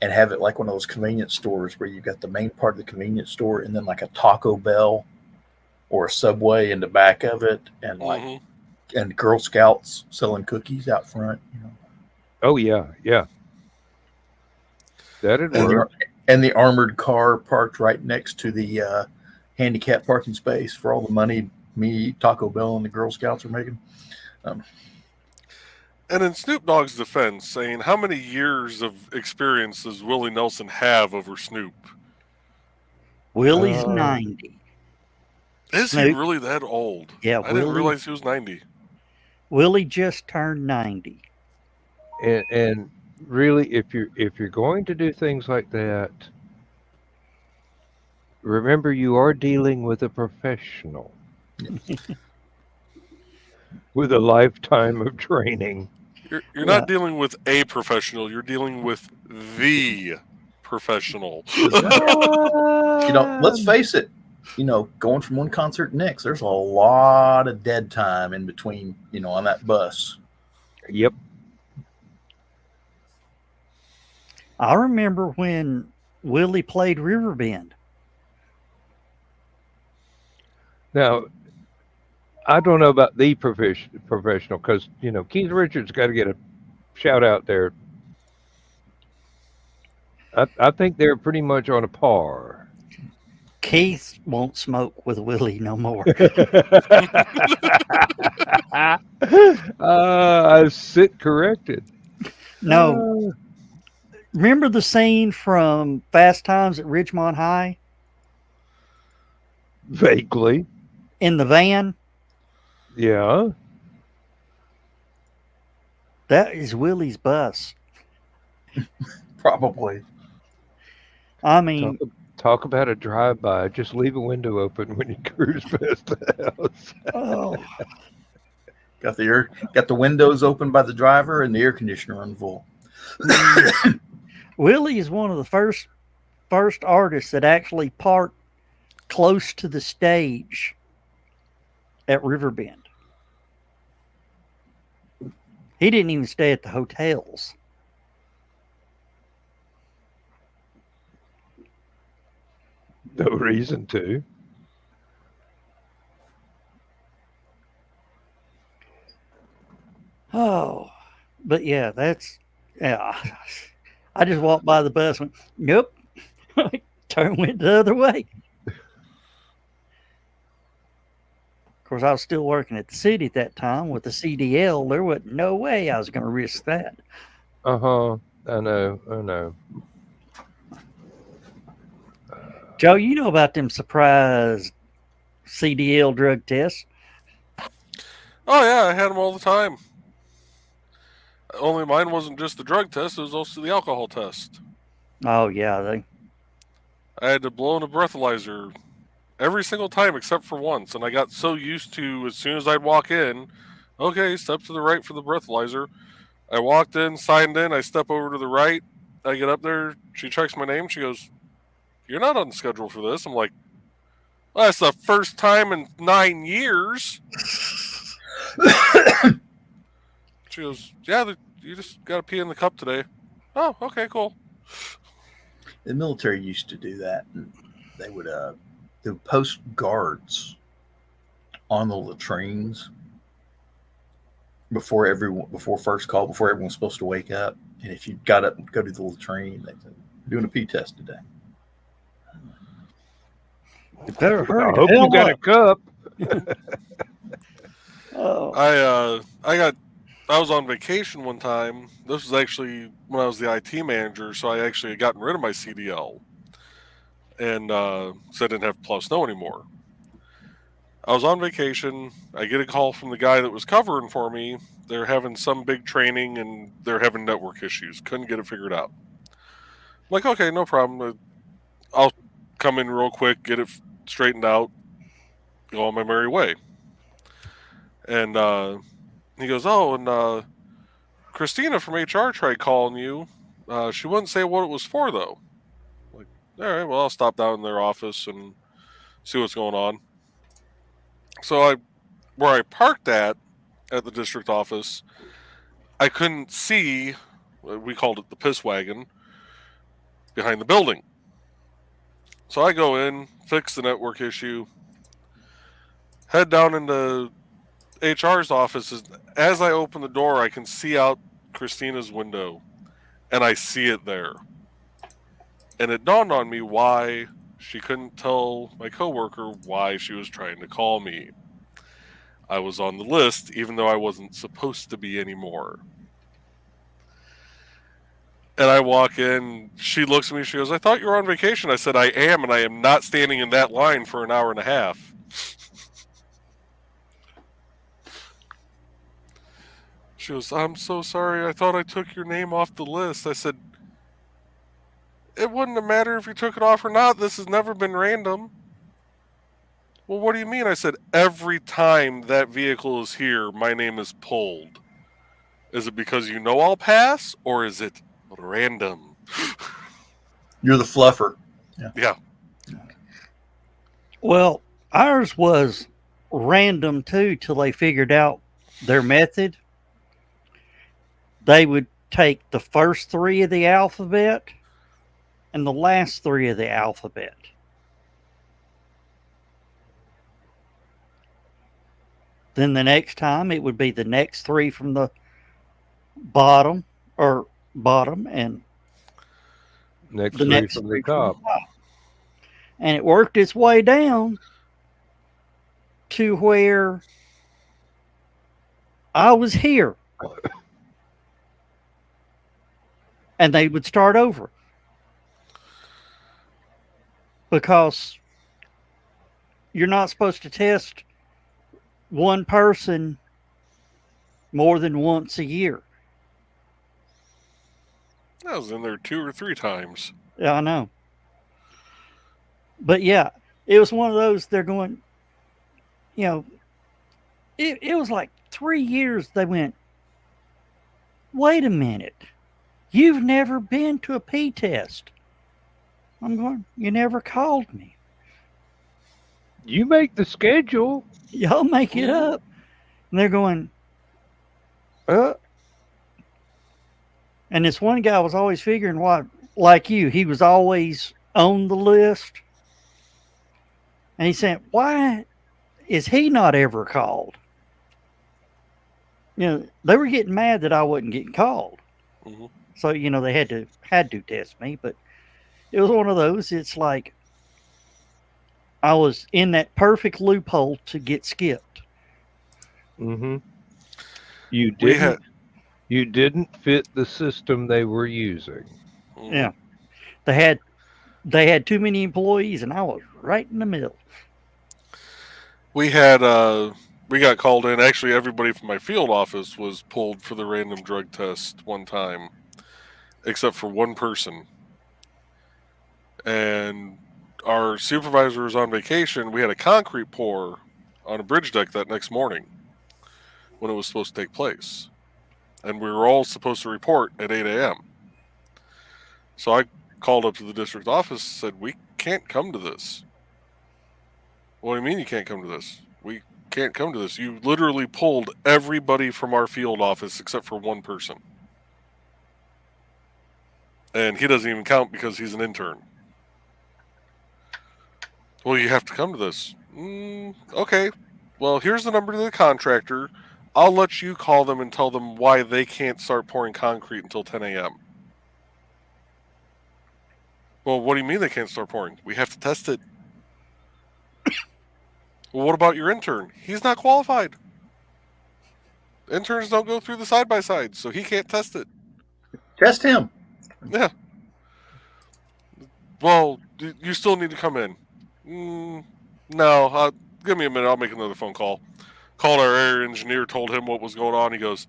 and have it like one of those convenience stores where you've got the main part of the convenience store and then like a Taco Bell or a Subway in the back of it, and like and Girl Scouts selling cookies out front. You know. Oh yeah. That'd work. And the armored car parked right next to the handicap parking space for all the money me, Taco Bell, and the Girl Scouts are making. And in Snoop Dogg's defense, saying how many years of experience does Willie Nelson have over Snoop? Willie's 90. Is he Snoop- really that old? Yeah, I didn't Willie. realize he was 90. Willie just turned 90. And really, if you're going to do things like that, remember you are dealing with a professional with a lifetime of training. You're not dealing with a professional. You're dealing with the professional. Let's face it. Going from one concert to next, there's a lot of dead time in between. On that bus. Yep. I remember when Willie played Riverbend. Now, I don't know about the professional because Keith Richards got to get a shout out there. I think they're pretty much on a par. Keith won't smoke with Willie no more. I sit corrected. No. Remember the scene from Fast Times at Ridgemont High? Vaguely. In the van? Yeah. That is Willie's bus. Probably. I mean, talk about a drive-by. Just leave a window open when you cruise past the house. oh, Got the windows open by the driver and the air conditioner on full. Willie is one of the first artists that actually parked close to the stage at Riverbend. He didn't even stay at the hotels. No reason to. Oh, but yeah, I just walked by the bus and went, nope. Went the other way. Of course, I was still working at the city at that time with the CDL. There wasn't no way I was going to risk that. Uh-huh. I know. Joe, you know about them surprise CDL drug tests? Oh, yeah, I had them all the time. Only mine wasn't just the drug test, it was also the alcohol test. Oh, yeah. I had to blow in a breathalyzer every single time except for once, and I got so used to as soon as I'd walk in, okay, step to the right for the breathalyzer. I walked in, signed in, I step over to the right, I get up there, she checks my name, she goes, "You're not on the schedule for this." I'm like, well, that's the first time in 9 years. She goes, "Yeah, you just got to pee in the cup today." Oh, okay, cool. The military used to do that. And they would post guards on the latrines before first call, before everyone's supposed to wake up. And if you got up and go to the latrine, they said, "Doing a pee test today." You better hurry. I hope you got a cup. Oh. I was on vacation one time. This was actually when I was the IT manager, so I actually had gotten rid of my CDL. And so I didn't have to plow snow anymore. I was on vacation. I get a call from the guy that was covering for me. They're having some big training and they're having network issues. Couldn't get it figured out. I'm like, okay, no problem. I'll come in real quick, get it straightened out, go on my merry way. And he goes, "Oh, and Christina from HR tried calling you. She wouldn't say what it was for, though." I'm like, all right, well, I'll stop down in their office and see what's going on. So where I parked at the district office, I couldn't see, we called it the piss wagon, behind the building. So I go in, fix the network issue, head down into HR's office. As I open the door, I can see out Christina's window, and I see it there. And it dawned on me why she couldn't tell my coworker why she was trying to call me. I was on the list, even though I wasn't supposed to be anymore. And I walk in, she looks at me, she goes, I thought you were on vacation. I said, I am, and I am not standing in that line for an hour and a half. She goes, I'm so sorry. I thought I took your name off the list. I said, it wouldn't have mattered if you took it off or not. This has never been random. Well, what do you mean? I said, every time that vehicle is here, my name is pulled. Is it because you know I'll pass, or is it random? You're the fluffer. Yeah. Well, ours was random too till they figured out their method. They would take the first three of the alphabet and the last three of the alphabet. Then the next time it would be the next three from the bottom and Next the three next from three the top. And it worked its way down to where I was here. And they would start over. Because you're not supposed to test one person more than once a year. I was in there 2 or 3 times. Yeah, I know. But yeah, it was one of those, they're going, you know, it was like 3 years they went, wait a minute, you've never been to a P test. I'm going, you never called me. You make the schedule. Y'all make it up. And they're going, And this one guy was always figuring why, like you, he was always on the list. And he said, why is he not ever called? You know, they were getting mad that I wasn't getting called. Mm-hmm. So, you know, they had to test me, but it was one of those, it's like I was in that perfect loophole to get skipped. Mm-hmm. You didn't fit the system they were using. Mm-hmm. Yeah. They had too many employees and I was right in the middle. We got called in. Actually, everybody from my field office was pulled for the random drug test one time, except for one person. And our supervisor was on vacation. We had a concrete pour on a bridge deck that next morning when it was supposed to take place. And we were all supposed to report at 8 a.m. So I called up to the district office and said, we can't come to this. What do you mean you can't come to this? We can't come to this. You literally pulled everybody from our field office except for one person. And he doesn't even count because he's an intern. Well, you have to come to this. Okay. Well, here's the number to the contractor. I'll let you call them and tell them why they can't start pouring concrete until 10 a.m. Well, what do you mean they can't start pouring? We have to test it. Well, what about your intern? He's not qualified. Interns don't go through the side-by-side, so he can't test it. Test him. Yeah. Well, you still need to come in. No, give me a minute. I'll make another phone call. Called our area engineer, told him what was going on. He goes,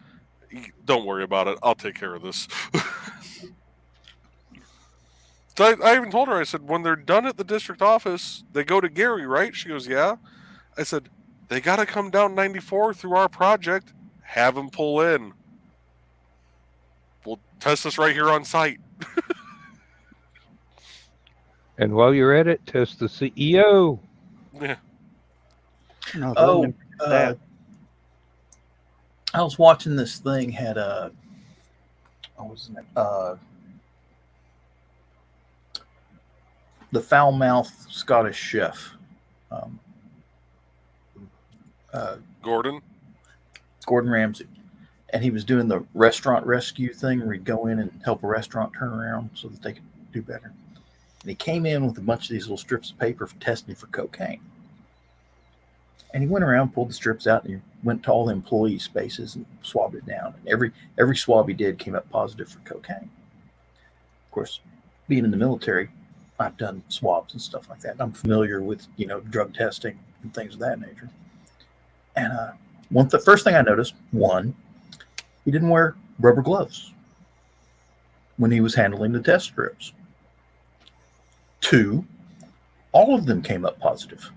don't worry about it. I'll take care of this. So I even told her, I said, when they're done at the district office, they go to Gary, right? She goes, yeah. I said, they got to come down 94 through our project. Have them pull in. We'll test this right here on site. And while you're at it, test the CEO. Yeah. No, I was watching this thing, had a, what was it? The foul-mouthed Scottish chef. Gordon Ramsay. And he was doing the restaurant rescue thing where he'd go in and help a restaurant turn around so that they could do better. And he came in with a bunch of these little strips of paper for testing for cocaine. And he went around, pulled the strips out, and he went to all the employee spaces and swabbed it down. And every swab he did came up positive for cocaine. course, being in the military, I've done swabs and stuff like that. I'm familiar with, drug testing and things of that nature. And the first thing I noticed, one, he didn't wear rubber gloves when he was handling the test strips. Two, all of them came up positive.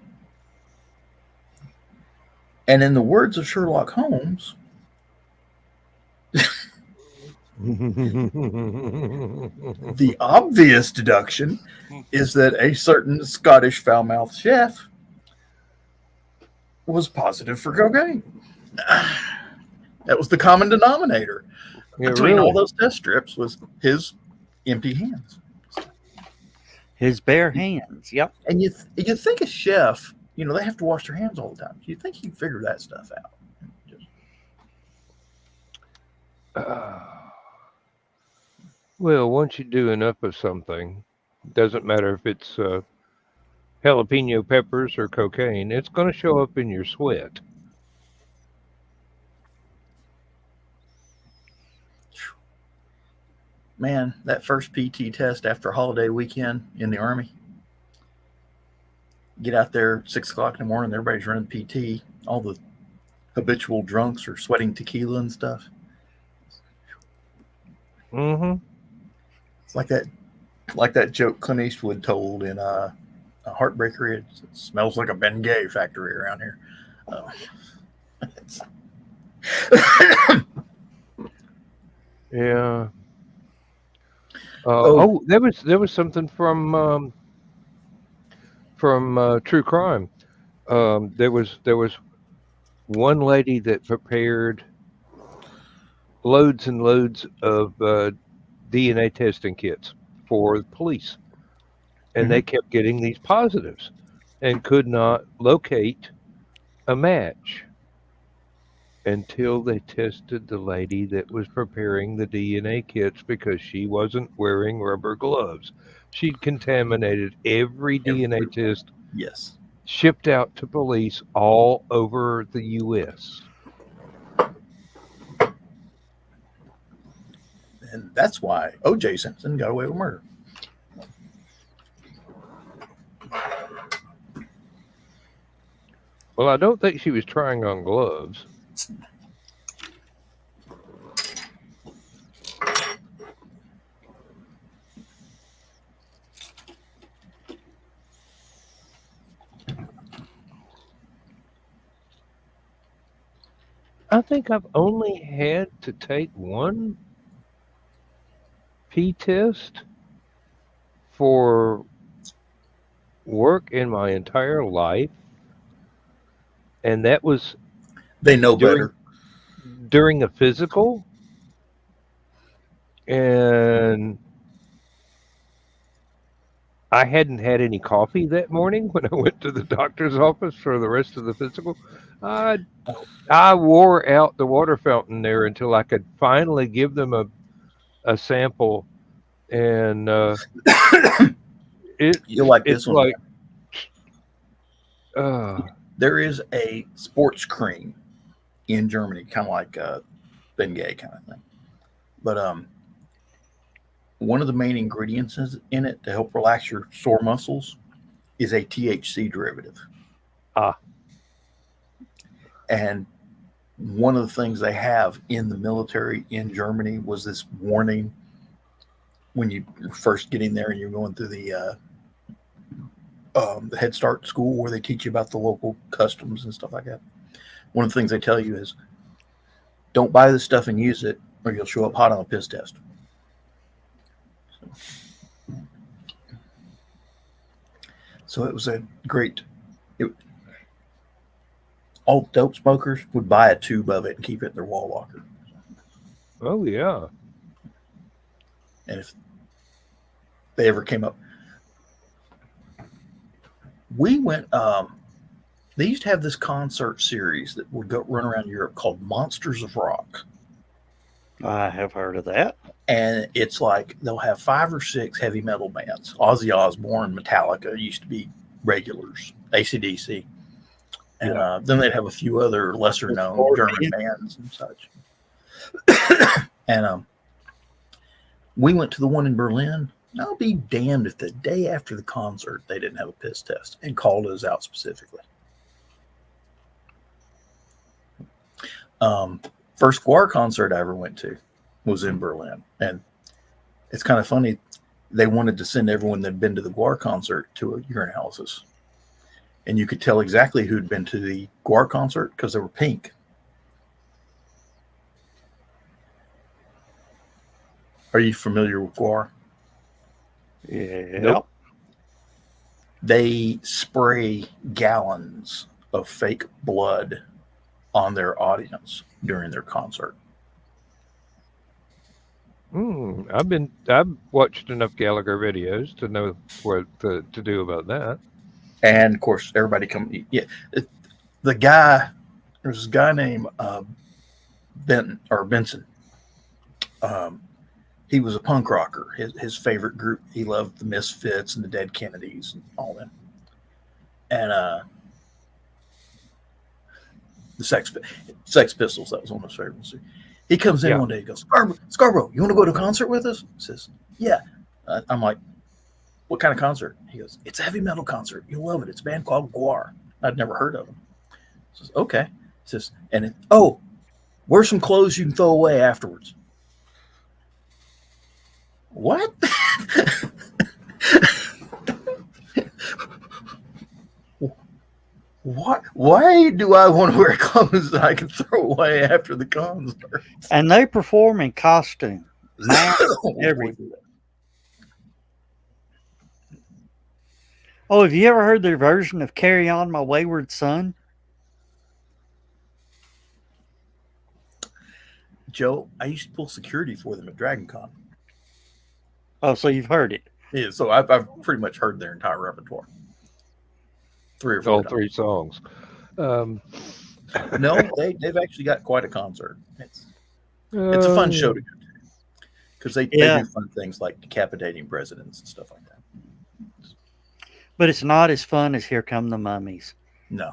And in the words of Sherlock Holmes, the obvious deduction is that a certain Scottish foul-mouthed chef was positive for cocaine. That was the common denominator between all those test strips was his empty hands. His bare hands. Yep. And you think a chef, they have to wash their hands all the time. You think he'd figure that stuff out. Well, once you do enough of something, doesn't matter if it's jalapeno peppers or cocaine, it's going to show up in your sweat. Man, that first PT test after a holiday weekend in the Army. Get out there 6 o'clock in the morning, everybody's running PT. All the habitual drunks are sweating tequila and stuff. Mm-hmm. It's like that joke Clint Eastwood told in a Heartbreaker. It smells like a Bengay factory around here. Yeah. There was something from True Crime. There was one lady that prepared loads and loads of DNA testing kits for the police, and they kept getting these positives and could not locate a match until they tested the lady that was preparing the DNA kits because she wasn't wearing rubber gloves. She'd contaminated every DNA test shipped out to police all over the U.S. And that's why O.J. Simpson got away with murder. Well, I don't think she was trying on gloves. I think I've only had to take one P-test for work in my entire life, and that was they know better during a physical, and I hadn't had any coffee that morning when I went to the doctor's office for the rest of the physical. I wore out the water fountain there until I could finally give them a sample, and you'll like this one. Like, there is a sports cream in Germany, kind of like Bengay kind of thing, but one of the main ingredients in it to help relax your sore muscles is a THC derivative. And one of the things they have in the military in Germany was this warning when you first get in there and you're going through the Head Start school where they teach you about the local customs and stuff like that. One of the things they tell you is don't buy this stuff and use it or you'll show up hot on a piss test. So it was a great... all dope smokers would buy a tube of it and keep it in their wall locker. Oh, yeah. And if they ever came up... We went... they used to have this concert series that would run around Europe called Monsters of Rock. I have heard of that. And it's like they'll have 5 or 6 heavy metal bands. Ozzy Osbourne, Metallica used to be regulars. AC/DC. And then they'd have a few other lesser-known German bands and such. And We went to the one in Berlin. I'll be damned if the day after the concert they didn't have a piss test and called us out specifically. First Guar concert I ever went to was in Berlin. And it's kind of funny. They wanted to send everyone that had been to the Guar concert to a urinalysis. And you could tell exactly who'd been to the Guar concert because they were pink. Are you familiar with Guar? Yeah. Nope. They spray gallons of fake blood on their audience during their concert. I've watched enough Gallagher videos to know what to do about that. And of course, everybody the guy, there's this guy named Benson. He was a punk rocker. His favorite group, he loved the Misfits and the Dead Kennedys and all them. And the Sex Pistols, that was one of his favorites. He comes in one day, he goes, Scarborough, you want to go to a concert with us? He says, yeah. I'm like, what kind of concert? He goes, it's a heavy metal concert. You'll love it. It's a band called Guar. I'd never heard of them. He says, okay. He says, wear some clothes you can throw away afterwards. What? What? Why do I want to wear clothes that I can throw away after the concert? And they perform in costume. Everything. Oh, have you ever heard their version of Carry On My Wayward Son? Joe, I used to pull security for them at Dragon Con. Oh, so you've heard it. Yeah, so I've pretty much heard their entire repertoire. 3 or 4 All times. 3 songs. No, they've actually got quite a concert. It's a fun show to go to because they do fun things like decapitating presidents and stuff like that. But it's not as fun as Here Come the Mummies. No,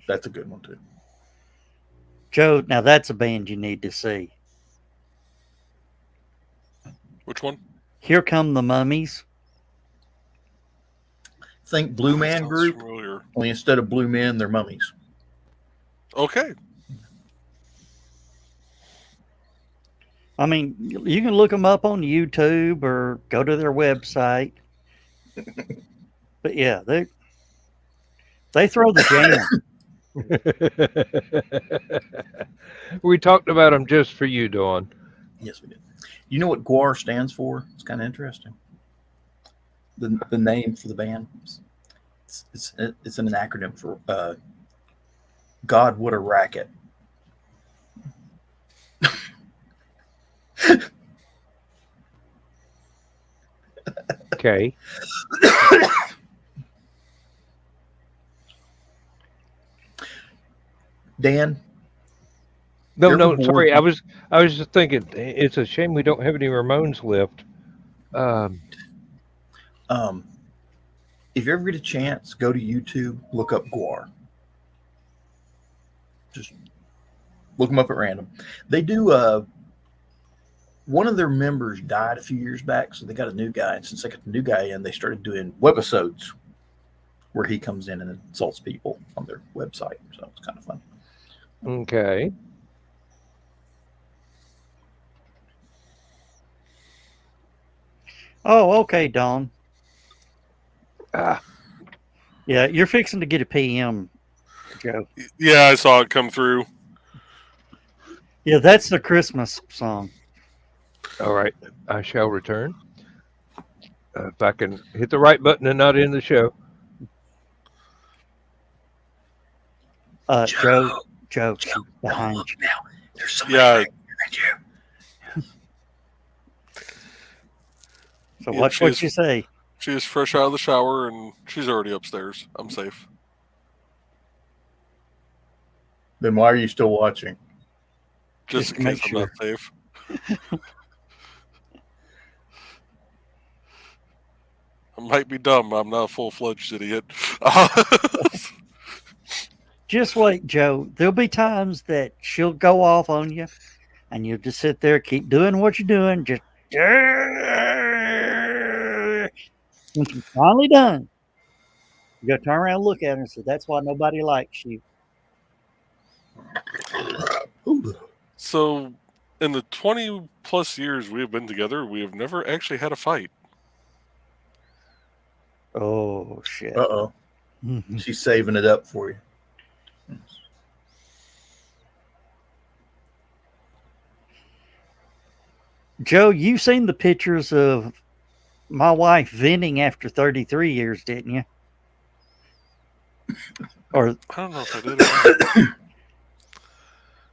that's a good one too. Joe, now that's a band you need to see. Which one? Here Come the Mummies. Think Blue Man Sounds Group, familiar. only instead of blue men, they're mummies. Okay. I mean, you can look them up on YouTube or go to their website. But yeah, they throw the jam. We talked about them just for you, Dawn. Yes, we did. You know what GWAR stands for? It's kind of interesting. The name for the band. It's an acronym for God, what a racket. Okay. Dan? No, sorry. I was just thinking it's a shame we don't have any Ramones left. If you ever get a chance, go to YouTube, look up GWAR. Just look them up at random. They do one of their members died a few years back, so they got a new guy. And since they got the new guy in, they started doing webisodes where he comes in and insults people on their website. So it's kind of fun. Okay. Oh, okay, Don. Ah. Yeah, you're fixing to get a PM, Joe. Yeah, I saw it come through. Yeah, that's the Christmas song. All right. I shall return. If I can hit the right button and not end the show. Joe, behind you. Now, there's somebody Yeah. behind you. So Yeah, what you say? She's fresh out of the shower and she's already upstairs. I'm safe. Then why are you still watching? Just to in make case I'm sure. not safe. I might be dumb. I'm not a full-fledged idiot. Just wait, Joe. There'll be times that she'll go off on you, and you'll just sit there, keep doing what you're doing. Just When she's finally done, you got to turn around and look at her and say, "That's why nobody likes you." So, in the 20 plus years we have been together, we have never actually had a fight. Oh shit! Uh-oh. She's saving it up for you. Joe, you've seen the pictures of my wife venting after 33 years, didn't you? Or I don't know if I did or not.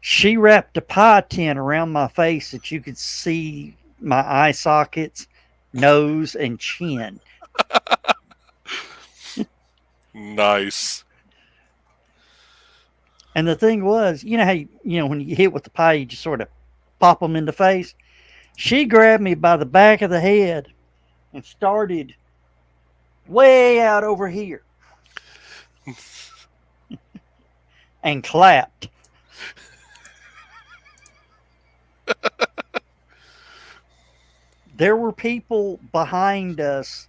she wrapped a pie tin around my face that you could see my eye sockets, nose, and chin. Nice. And the thing was, you know how when you hit with the pie, you just sort of pop them in the face. She grabbed me by the back of the head and started way out over here and clapped. There were people behind us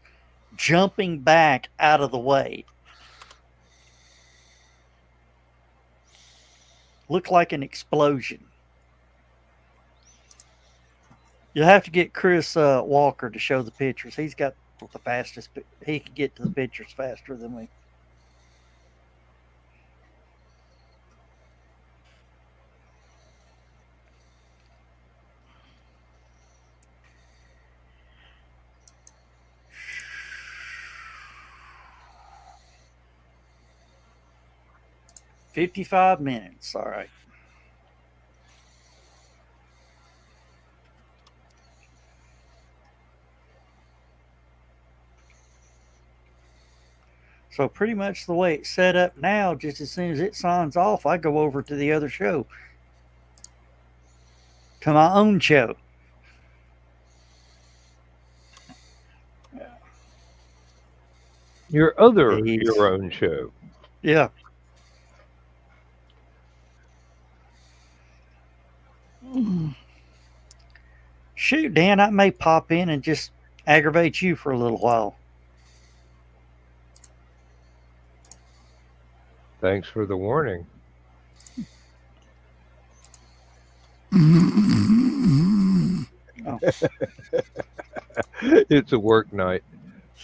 jumping back out of the way. Looked like an explosion. You'll have to get Chris Walker to show the pictures. He's got the fastest. He can get to the pictures faster than we. "55 minutes. All right. So pretty much the way it's set up now, just as soon as it signs off, I go over to the other show, to my own show. Your other, Jeez. your own show. Yeah. Shoot, Dan, I may pop in and just aggravate you for a little while. Thanks for the warning. Oh. It's a work night.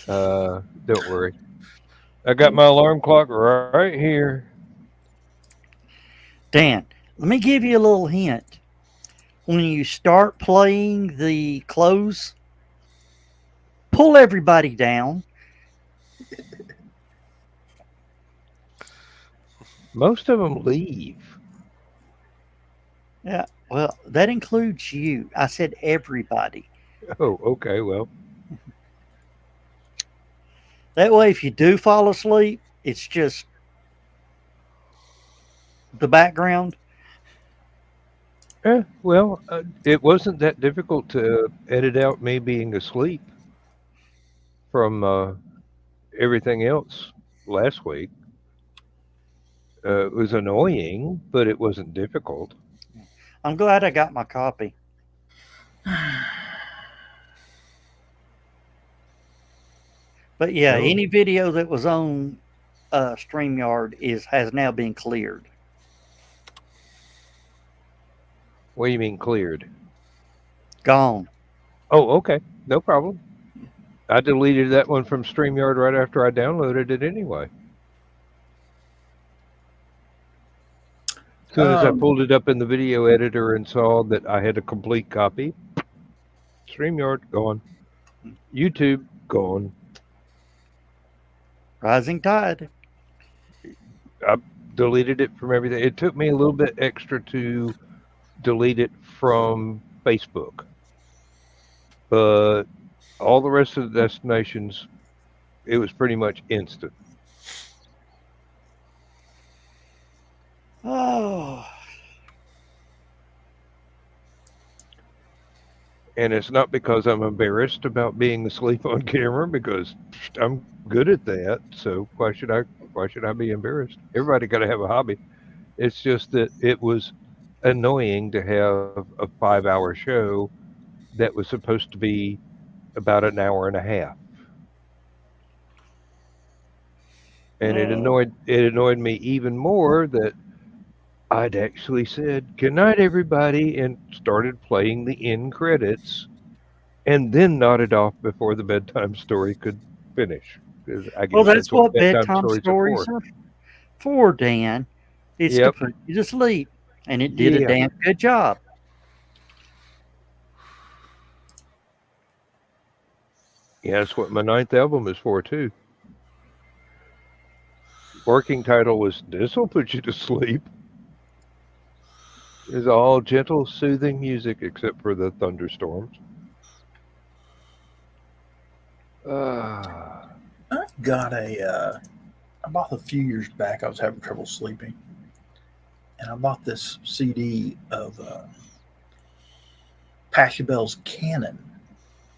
Don't worry. I got my alarm clock right here. Dan, let me give you a little hint. When you start playing the close, pull everybody down. Most of them leave. Yeah, well, that includes you. I said everybody. Oh, okay. Well, That way, if you do fall asleep, it's just the background. it wasn't that difficult to edit out me being asleep from everything else last week. It was annoying, but it wasn't difficult. I'm glad I got my copy. But yeah, Oh. any video that was on StreamYard has now been cleared. What do you mean cleared? Gone. Oh, okay. No problem. I deleted that one from StreamYard right after I downloaded it anyway. As soon as I pulled it up in the video editor and saw that I had a complete copy, StreamYard gone. YouTube gone. Rising tide. I deleted it from everything. It took me a little bit extra to delete it from Facebook. But all the rest of the destinations, it was pretty much instant. Oh. And it's not because I'm embarrassed about being asleep on camera, because I'm good at that. So why should I be embarrassed? Everybody got to have a hobby. It's just that it was annoying to have a 5-hour show that was supposed to be about an hour and a half. And it annoyed me even more that I'd actually said good night everybody and started playing the end credits and then nodded off before the bedtime story could finish. 'Cause I Well, guess that's that's what what bedtime bedtime stories are stories for. are for, Dan. It's to Yep. put you to sleep, and it did a Yeah. damn good job. Yeah, that's what my ninth album is for too. Working title was "This'll Put You to Sleep." It's all gentle, soothing music except for the thunderstorms. Ah, I've got I bought a few years back. I was having trouble sleeping, and I bought this CD of Pachelbel's Canon.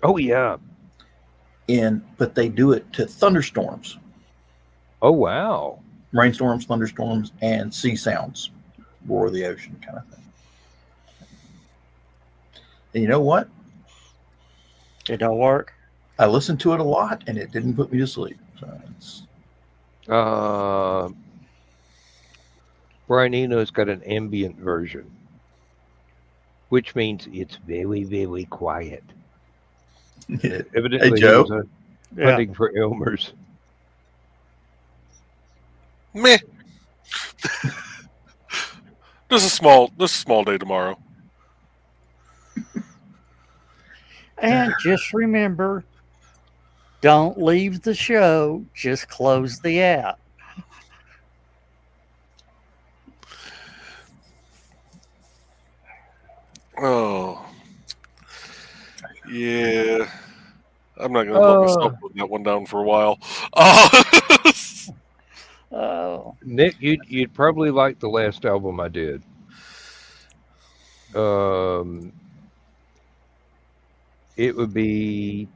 oh yeah. But they do it to thunderstorms, Oh wow. rainstorms, thunderstorms, and sea sounds, roar of the ocean kind of thing. And you know what? It don't work. I listened to it a lot, and it didn't put me to sleep. So Uh, Brian Eno's got an ambient version, which means it's very, very quiet. hey, Evidently, he Joe. was Yeah. hunting for Elmer's. Meh. This is a small day tomorrow. And just remember, don't leave the show. Just close the app. Oh, yeah. I'm not going to let myself put that one down for a while. Oh, Nick, you'd probably like the last album I did. It would be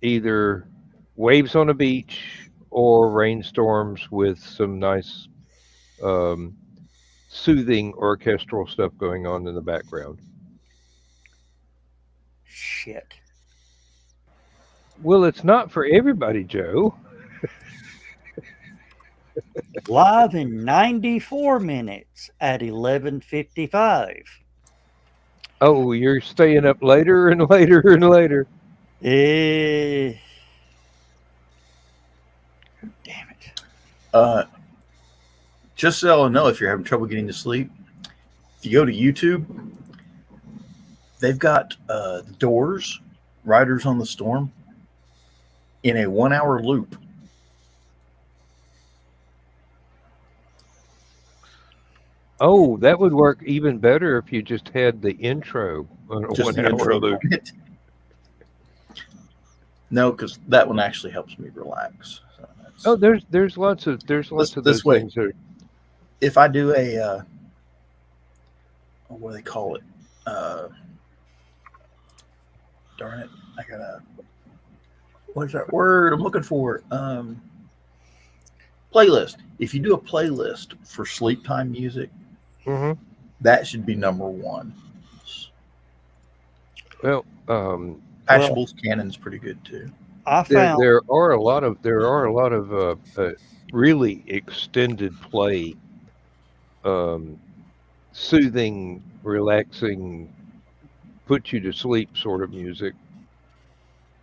either Waves on a Beach or Rainstorms with some nice soothing orchestral stuff going on in the background. shit. Well, it's not for everybody, Joe. Live in 94 minutes at 11:55. Oh, you're staying up later and later and later. Eh. Damn it. Just so you know, if you're having trouble getting to sleep, if you go to YouTube, they've got The Doors, Riders on the Storm, in a 1 hour loop. Oh, that would work even better if you just had the intro on a Just 1 the hour intro. loop. No, because that one actually helps me relax. So Oh, there's lots of those this way. things. That If I do a what do they call it? Darn it! I gotta. What's that word I'm looking for? Playlist. If you do a playlist for sleep time music, that should be number one. Well, Pachelbel's Canon's pretty good too. I found there are a lot of really extended play, soothing, relaxing, put you to sleep sort of music,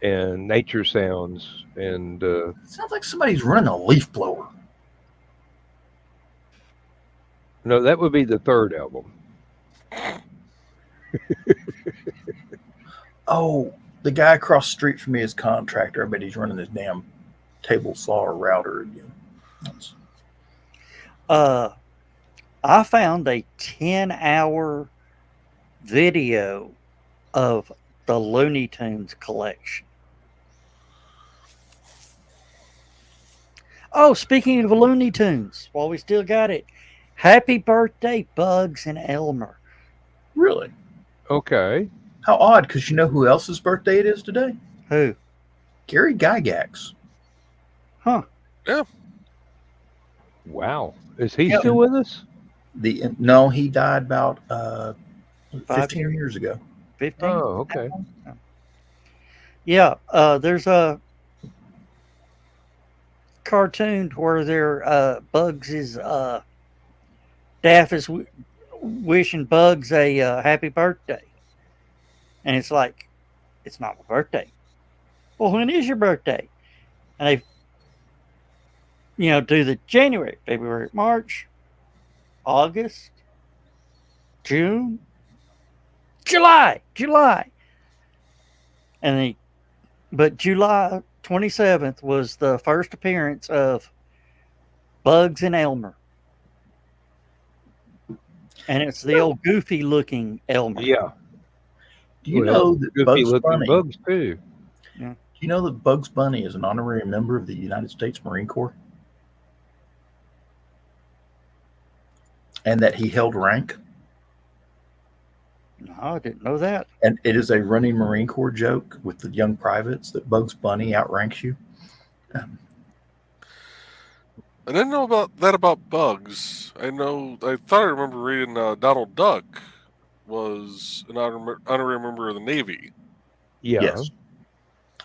and nature sounds, and Sounds like somebody's running a leaf blower. no, that would be the third album. Oh, the guy across the street from me is a contractor. I bet he's running his damn table saw or router again. I found a 10-hour video of the Looney Tunes collection. Oh, speaking of Looney Tunes, while we still got it, happy birthday, Bugs and Elmer. Really? Okay. How odd, because you know who else's birthday it is today? Who? Gary Gygax. Huh. Yeah. Wow. Is he Yeah. still with us? No, he died about 5 15 years ago. 15. Oh, okay. Yeah, there's a cartoon where Bugs is Daff is wishing Bugs a happy birthday, and it's like, it's not my birthday. Well, when is your birthday? And they, do the January, February, March, August, June, July, and but July 27th was the first appearance of Bugs and Elmer. And it's the old goofy looking Elmer. Yeah. Do you Well, know that goofy Bugs looking Bunny? bugs too. Do you know that Bugs Bunny is an honorary member of the United States Marine Corps, and that he held rank? No, I didn't know that. And it is a running Marine Corps joke with the young privates that Bugs Bunny outranks you. I didn't know about Bugs. I thought I remember reading Donald Duck was an honorary member of the Navy. Yeah. Yes.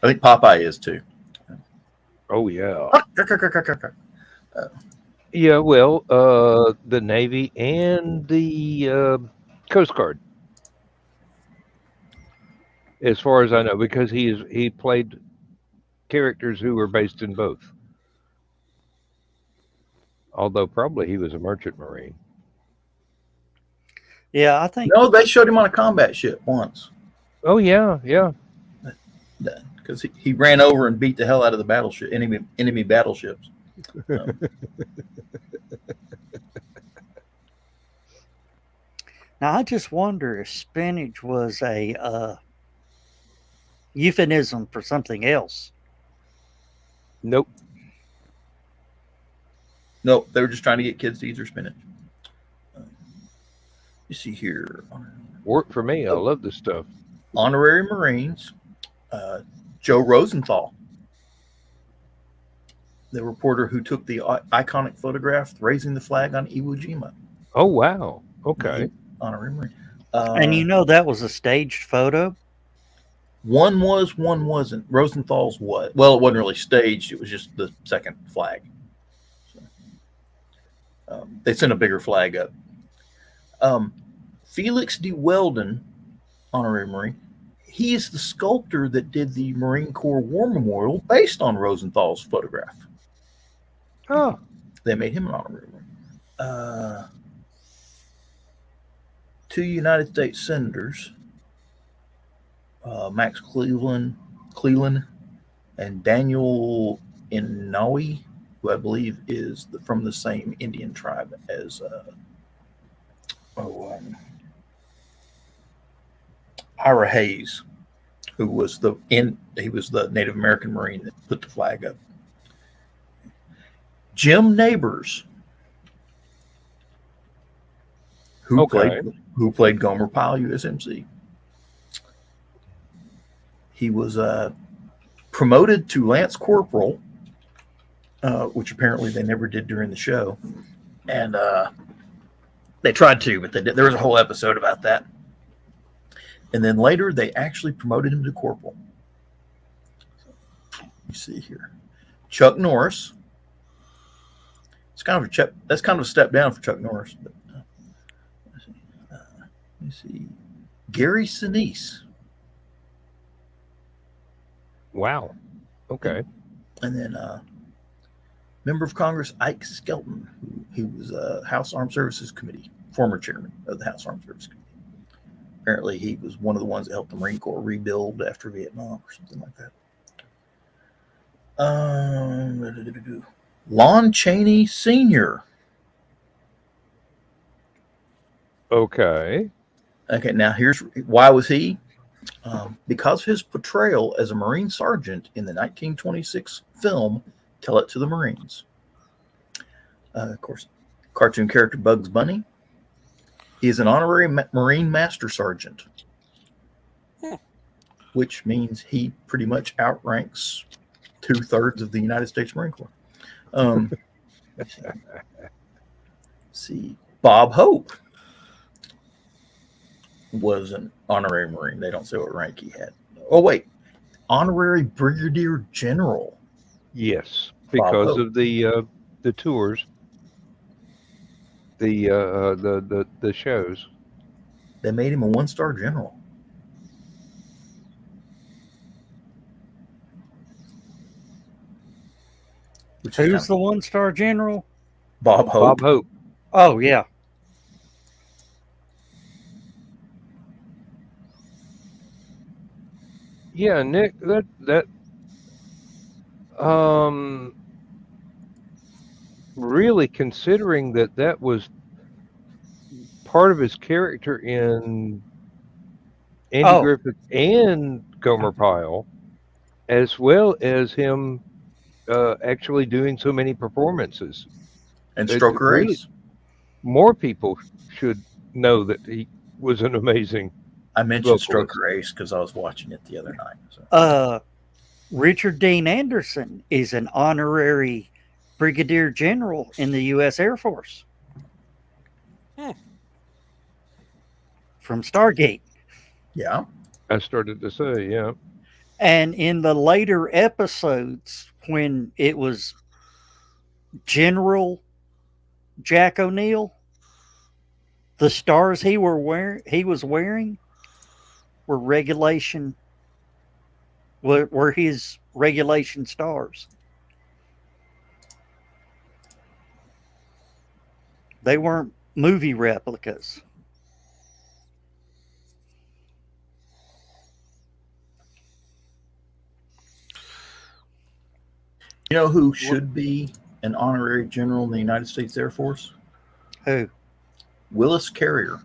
I think Popeye is too. Oh, yeah. Uh, Yeah, well, the Navy and the Coast Guard, as far as I know, because he played characters who were based in both. Although probably he was a merchant marine. Yeah, I think. No, they showed him on a combat ship once. Oh yeah, yeah. Because he ran over and beat the hell out of the battleship, enemy battleships. Now, I just wonder if spinach was a euphemism for something else. Nope. Nope, they were just trying to get kids to eat their spinach. You see here. Worked for me. I love this stuff. Honorary Marines, Joe Rosenthal, the reporter who took the iconic photograph raising the flag on Iwo Jima. Oh wow. Okay. Honorary Marine. And that was a staged photo? One was, one wasn't. Rosenthal's was. Well, it wasn't really staged. It was just the second flag. So, they sent a bigger flag up. Felix D. Weldon, honorary Marine, he is the sculptor that did the Marine Corps War Memorial based on Rosenthal's photograph. Oh. They made him an honorary Marine. Two United States senators, Max Cleland and Daniel Inouye, who I believe is from the same Indian tribe as Ira Hayes, who was the Native American Marine that put the flag up. Jim Neighbors, who played Gomer Pyle USMC. He was promoted to Lance Corporal, which apparently they never did during the show, and they tried to, but there was a whole episode about that. And then later, they actually promoted him to corporal. You see here, Chuck Norris. That's kind of a step down for Chuck Norris. But let me see, Gary Sinise. Wow. Okay. And then member of Congress Ike Skelton, he was House Armed Services Committee, former chairman of the House Armed Services Committee. Apparently, he was one of the ones that helped the Marine Corps rebuild after Vietnam or something like that. Lon Chaney Sr. Okay. Okay, now here's why was he? Because of his portrayal as a Marine sergeant in the 1926 film Tell It to the Marines. Of course, cartoon character Bugs Bunny. He is an honorary Marine Master Sergeant, which means he pretty much outranks 2/3 of the United States Marine Corps. Let's see, Bob Hope. was an honorary Marine. They don't say what rank he had. Oh wait, honorary Brigadier General. Yes, Bob because Hope. of the tours, the shows. They made him a 1-star general. Which is Who's the 1-star general? Bob Hope. Bob Hope. Oh yeah. Yeah, Nick, that really, considering that was part of his character in Andy Oh. Griffith and Gomer Pyle, as well as him actually doing so many performances. And It Stroker really, Ace. more people should know that he was an amazing I mentioned vocalist. Stroker Ace because I was watching it the other night. So. Richard Dean Anderson is an honorary brigadier general in the U.S. Air Force. From Stargate. Yeah. I started to say, yeah. And in the later episodes, when it was General Jack O'Neill, the stars he was wearing were were his regulation stars. They weren't movie replicas. You know who should be an honorary general in the United States Air Force? Who? Willis Carrier.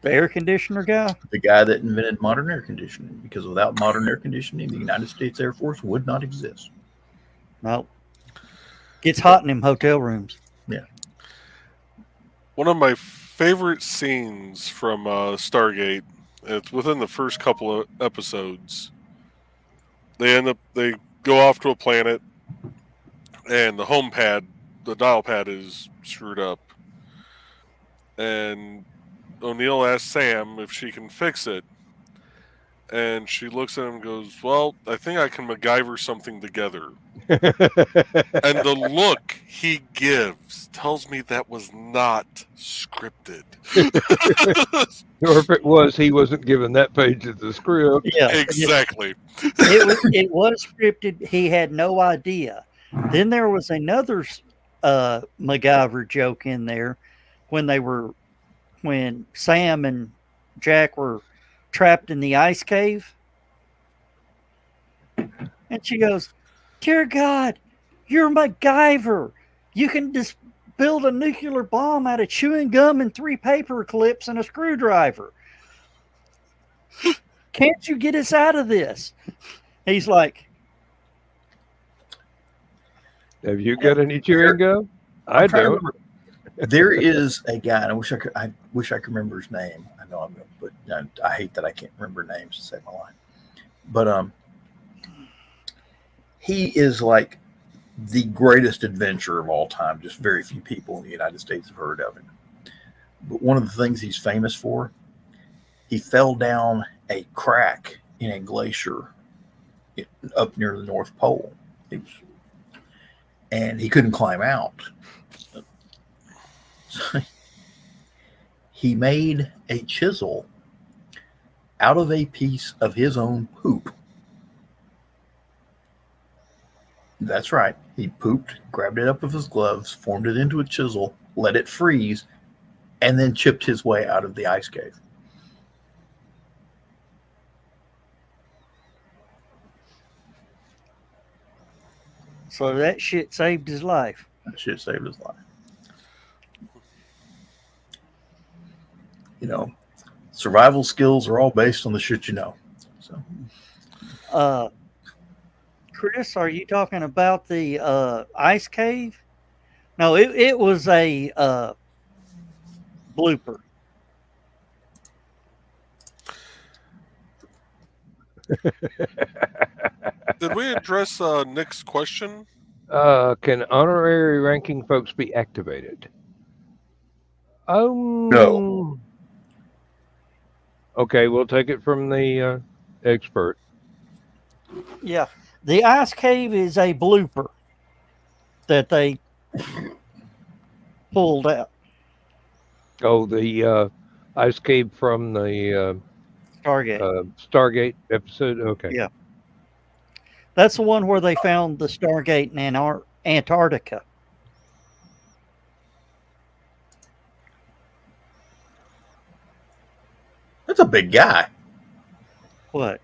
The air conditioner guy? The guy that invented modern air conditioning. Because without modern air conditioning, the United States Air Force would not exist. No. Gets hot in them hotel rooms. Yeah. One of my favorite scenes from Stargate, it's within the first couple of episodes. They go off to a planet, and the dial pad is screwed up. And O'Neill asks Sam if she can fix it. And she looks at him and goes, "Well, I think I can MacGyver something together." And the look he gives tells me that was not scripted. Or if it was, he wasn't given that page of the script. Yeah. Exactly. It was scripted. He had no idea. Then there was another MacGyver joke in there when Sam and Jack were trapped in the ice cave. And she goes, "Dear God, you're MacGyver. You can just build a nuclear bomb out of chewing gum and 3 paper clips and a screwdriver. Can't you get us out of this?" He's like, Have you got any chewing gum? I don't. There is a guy, and I wish I could remember his name. I know I'm going to, but I hate that I can't remember names to save my life. But he is like the greatest adventurer of all time. Just very few people in the United States have heard of him. But one of the things he's famous for, he fell down a crack in a glacier up near the North Pole. And he couldn't climb out. So he made a chisel out of a piece of his own poop. That's right. He pooped, grabbed it up with his gloves, formed it into a chisel, let it freeze, and then chipped his way out of the ice cave. so that shit saved his life. That shit saved his life. You know, survival skills are all based on the shit you know. So, Chris, are you talking about the ice cave? No, it was a blooper. Did we address Nick's question? Can honorary ranking folks be activated? Oh No. Okay, we'll take it from the expert. Yeah. The ice cave is a blooper that they pulled out. Oh, the ice cave from the Stargate. Stargate episode. Okay. Yeah. That's the one where they found the Stargate in Antarctica. That's a big guy. What?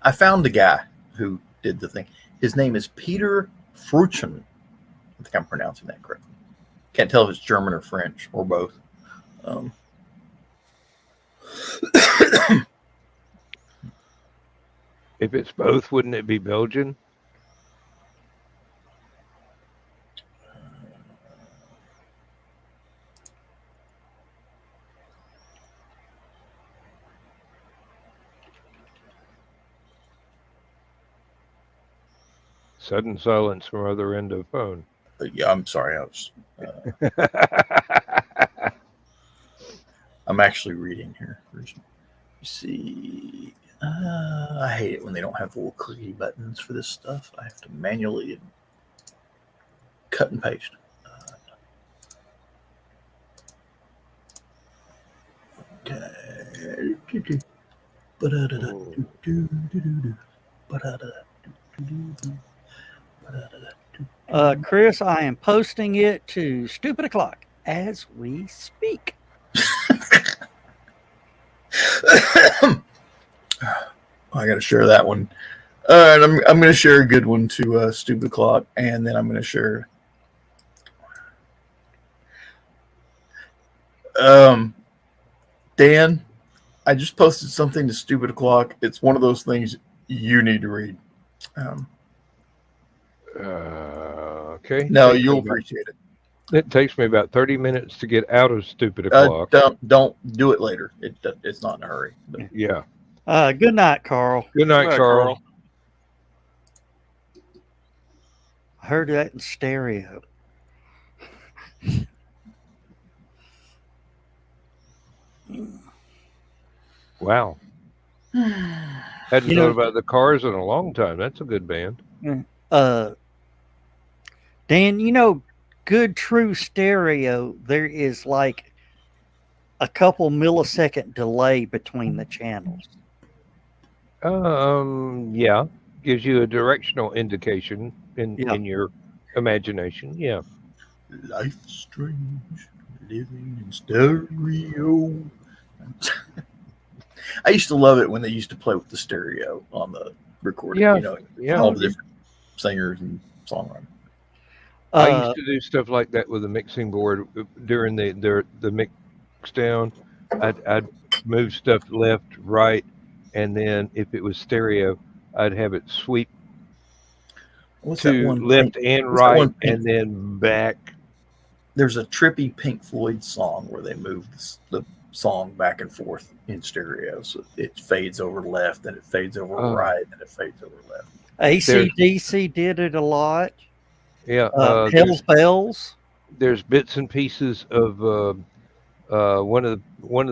I found the guy who did the thing. His name is Peter Fruchen. I think I'm pronouncing that correctly. Can't tell if it's German or French or both. If it's both, wouldn't it be Belgian? Sudden silence from other end of phone. Yeah, I'm sorry. I'm actually reading here. You see, I hate it when they don't have the little clicky buttons for this stuff. I have to manually cut and paste. Okay. Chris, I am posting it to Stupid O'Clock as we speak. I got to share that one. And I'm going to share a good one to Stupid O'Clock, and then I'm going to share. Dan, I just posted something to Stupid O'Clock. It's one of those things you need to read. Okay. No, you'll appreciate it. It takes me about 30 minutes to get out of Stupid O'Clock. Don't do it later. It's not in a hurry. But. Yeah. Good night, Carl. Good night, Carl. I heard that in stereo. Wow. Hadn't thought about the Cars in a long time. That's a good band. Dan, good true stereo, there is like a couple millisecond delay between the channels. Yeah. Gives you a directional indication in your imagination. Yeah. Life's strange, living in stereo. I used to love it when they used to play with the stereo on the recording. Yeah. All the different singers and songwriters. I used to do stuff like that with the mixing board during the mix down. I'd move stuff left, right, and then if it was stereo, I'd have it sweep to left and right, and then back. There's a trippy Pink Floyd song where they move the song back and forth in stereo, so it fades over left, and it fades over right, and it fades over left. AC/DC did it a lot. Yeah, Hell's Bells. There's bits and pieces of one of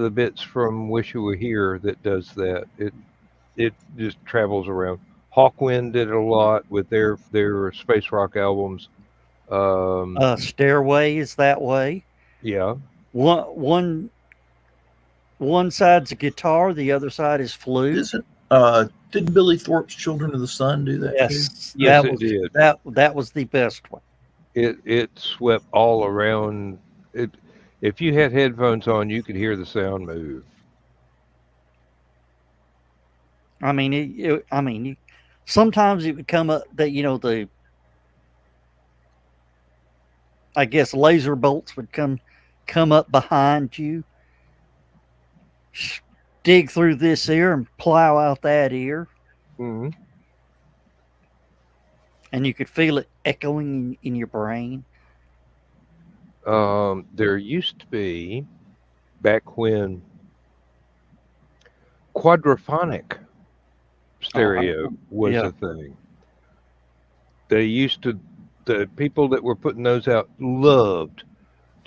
the bits from Wish You Were Here that does that. It just travels around. Hawkwind did it a lot with their space rock albums. Stairway is that way. Yeah. One side's a guitar, the other side is flute. Didn't Billy Thorpe's Children of the Sun do that? Yes, too? Yes, it did. That was the best one. It swept all around. If you had headphones on, you could hear the sound move. I mean, sometimes it would come up that I guess laser bolts would come up behind you, dig through this ear and plow out that ear. Mm-hmm. And you could feel it echoing in your brain. There used to be, back when, quadraphonic stereo was a thing. The people that were putting those out loved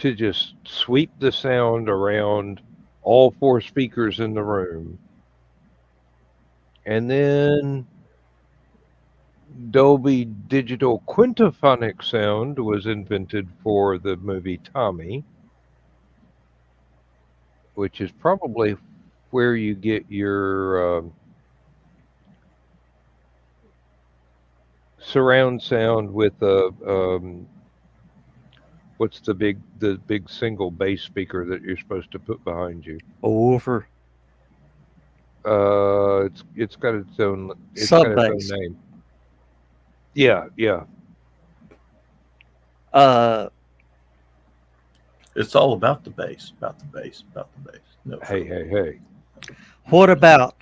to just sweep the sound around all 4 speakers in the room. And then Dolby Digital Quintaphonic sound was invented for the movie Tommy, which is probably where you get your surround sound with what's the big single bass speaker that you're supposed to put behind you? Over. It's got its own Sub bass. name. Yeah. It's all about the bass, about the bass, about the bass. No, Hey. What about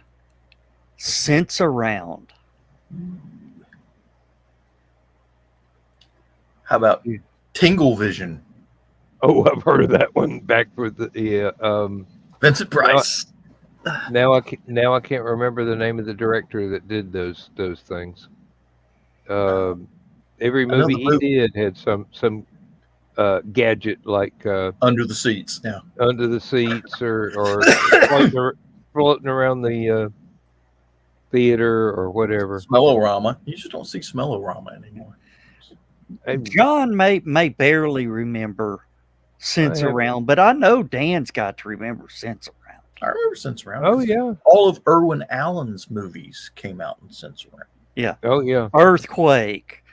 Sense Around? How about Tingle Vision? Oh, I've heard of that one. Back with the Vincent Price. Now I can't remember the name of the director that did those things. Every movie he did had some gadget like under the seats. Yeah, under the seats or floating around the theater or whatever. Smellorama. You just don't see Smellorama anymore. John may barely remember Sense Around, but I know Dan's got to remember Sense Around. I remember Sense Around. Oh yeah, all of Irwin Allen's movies came out in Sense Around. Yeah. Oh yeah. Earthquake,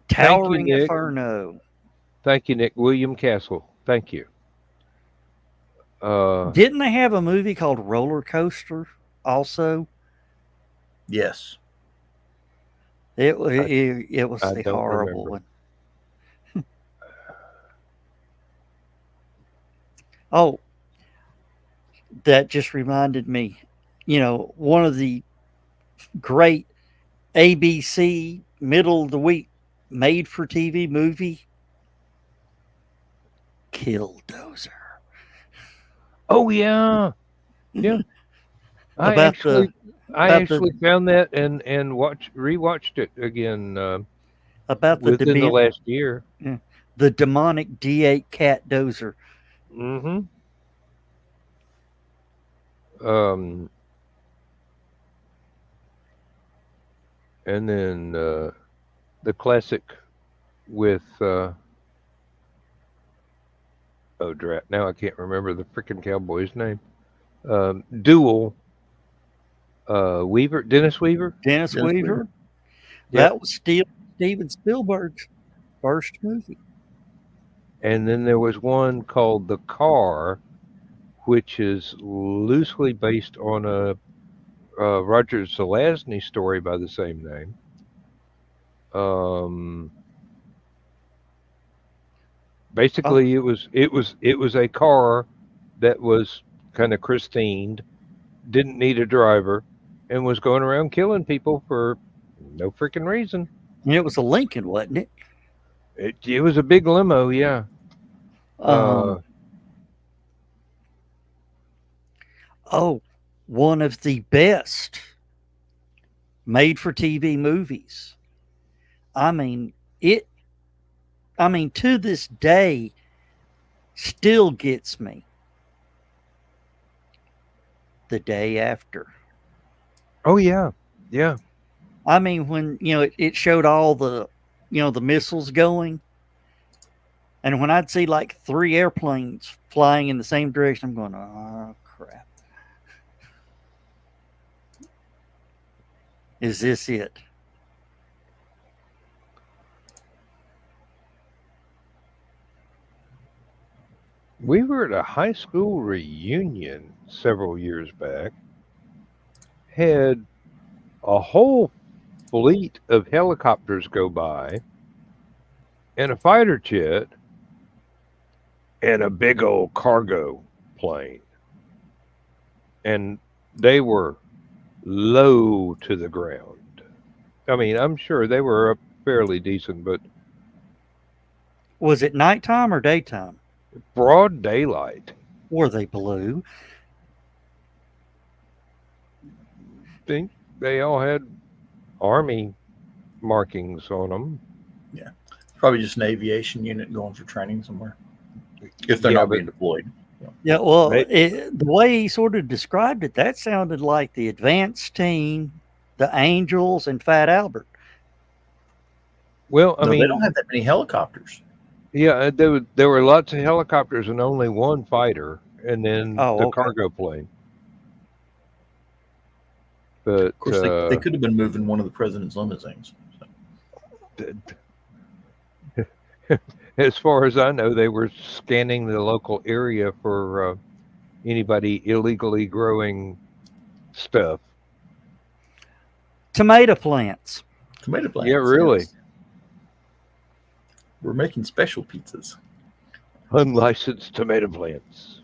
Towering Inferno. Thank you, Nick. William Castle. Thank you. Didn't they have a movie called Roller Coaster also? Yes. It was the horrible one. Oh, that just reminded me, one of the great ABC middle of the week made for TV movie, Killdozer. Oh yeah. I actually found that and rewatched it again about within the last year. Yeah, the demonic D8 cat dozer. Mm-hmm. And then the classic with oh drat! Now I can't remember the freaking cowboy's name. Duel. Dennis Weaver. Dennis Weaver. That was Steven Spielberg's first movie. And then there was one called The Car, which is loosely based on a Roger Zelazny story by the same name. Basically, it was a car that was kind of christened, didn't need a driver, and was going around killing people for no freaking reason. And it was a Lincoln, wasn't it? It was a big limo, yeah. One of the best made-for-TV movies. I mean, to this day, still gets me. The Day After. Oh yeah. I mean, when it showed all the the missiles going, and when I'd see like 3 airplanes flying in the same direction, I'm going, oh crap, is this it? We were at a high school reunion several years back. Had a whole fleet of helicopters go by, and a fighter jet, and a big old cargo plane. And they were low to the ground. I mean, I'm sure they were up fairly decent, but... Was it nighttime or daytime? Broad daylight. Were they blue? I think they all had Army markings on them. Yeah. Probably just an aviation unit going for training somewhere. if they're Yeah, not but- being deployed. Yeah, well, Right. the way he sort of described it, that sounded like the advanced team, the Angels, and Fat Albert. Well, I No, they mean, don't have that many helicopters. yeah, there were lots of helicopters and only one fighter, and then Oh, the okay. cargo plane. But Of course, they could have been moving one of the president's limousines. as far as I know, they were scanning the local area for anybody illegally growing stuff. Tomato plants. Tomato plants. Yeah, really. yes. We're making special pizzas. Unlicensed tomato plants.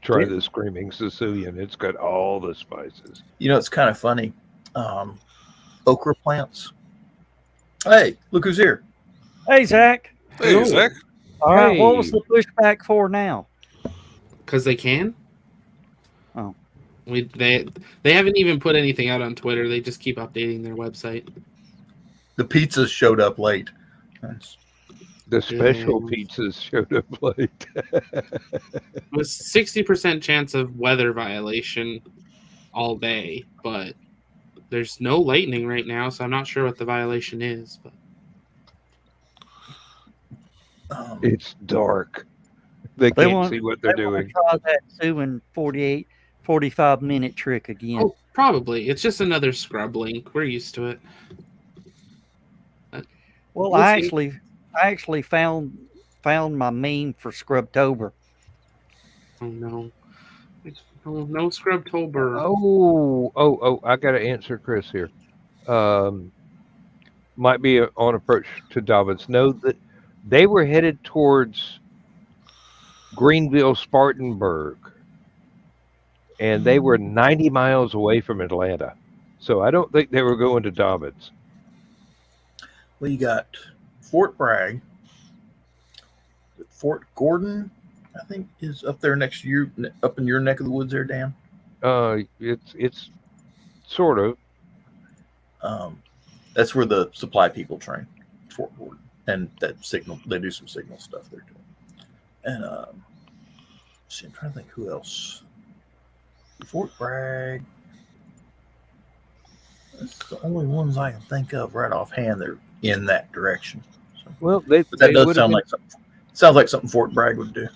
Try the screaming Sicilian. It's got all the spices. You know, it's kind of funny. Okra plants. Hey, look who's here. Hey, Zach. Hey, Hello. Zach. All right, what was Hey. the pushback for now? Because they can. Oh. They haven't even put anything out on Twitter. They just keep updating their website. The pizzas showed up late. That's- The special Yeah. pizzas showed up late. It was 60% chance of weather violation all day, but there's no lightning right now, so I'm not sure what the violation is. But It's dark. They They can't want- see what they're They wanna doing. try that 45-minute trick again. oh, probably it's just another scrub link. We're used to it. Well, we'll I see. actually found my meme for Scrubtober. Oh no, no Scrubtober. Oh! I got to answer Chris here. Might be on approach to Davos. No, that they were headed towards Greenville, Spartanburg, and they were 90 miles away from Atlanta. So I don't think they were going to Dobbins. Well, you got Fort Bragg. Fort Gordon, I think, is up there next to you, up in your neck of the woods there, Dan. It's sort of. That's where the supply people train, Fort Gordon, and that signal. They do some signal stuff they're doing. And see, I'm trying to think who else. Fort Bragg. That's the only ones I can think of right offhand. They're in that direction. So, Well, but that does sound like something. Sounds like something Fort Bragg would do.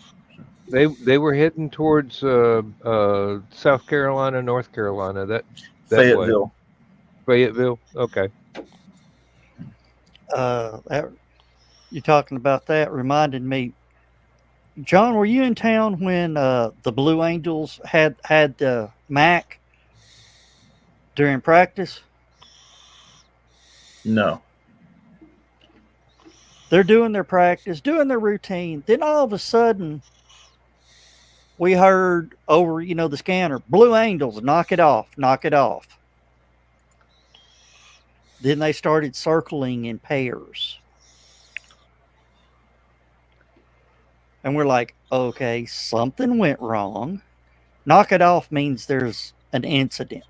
they were heading towards South Carolina, North Carolina. That way. Fayetteville. Fayetteville. Okay. You talking about that reminded me. John, were you in town when the Blue Angels had the Mac during practice? No. They're doing their practice, doing their routine. Then all of a sudden, we heard over, the scanner, Blue Angels, knock it off, knock it off. Then they started circling in pairs. And we're like, okay, something went wrong. Knock it off means there's an incident.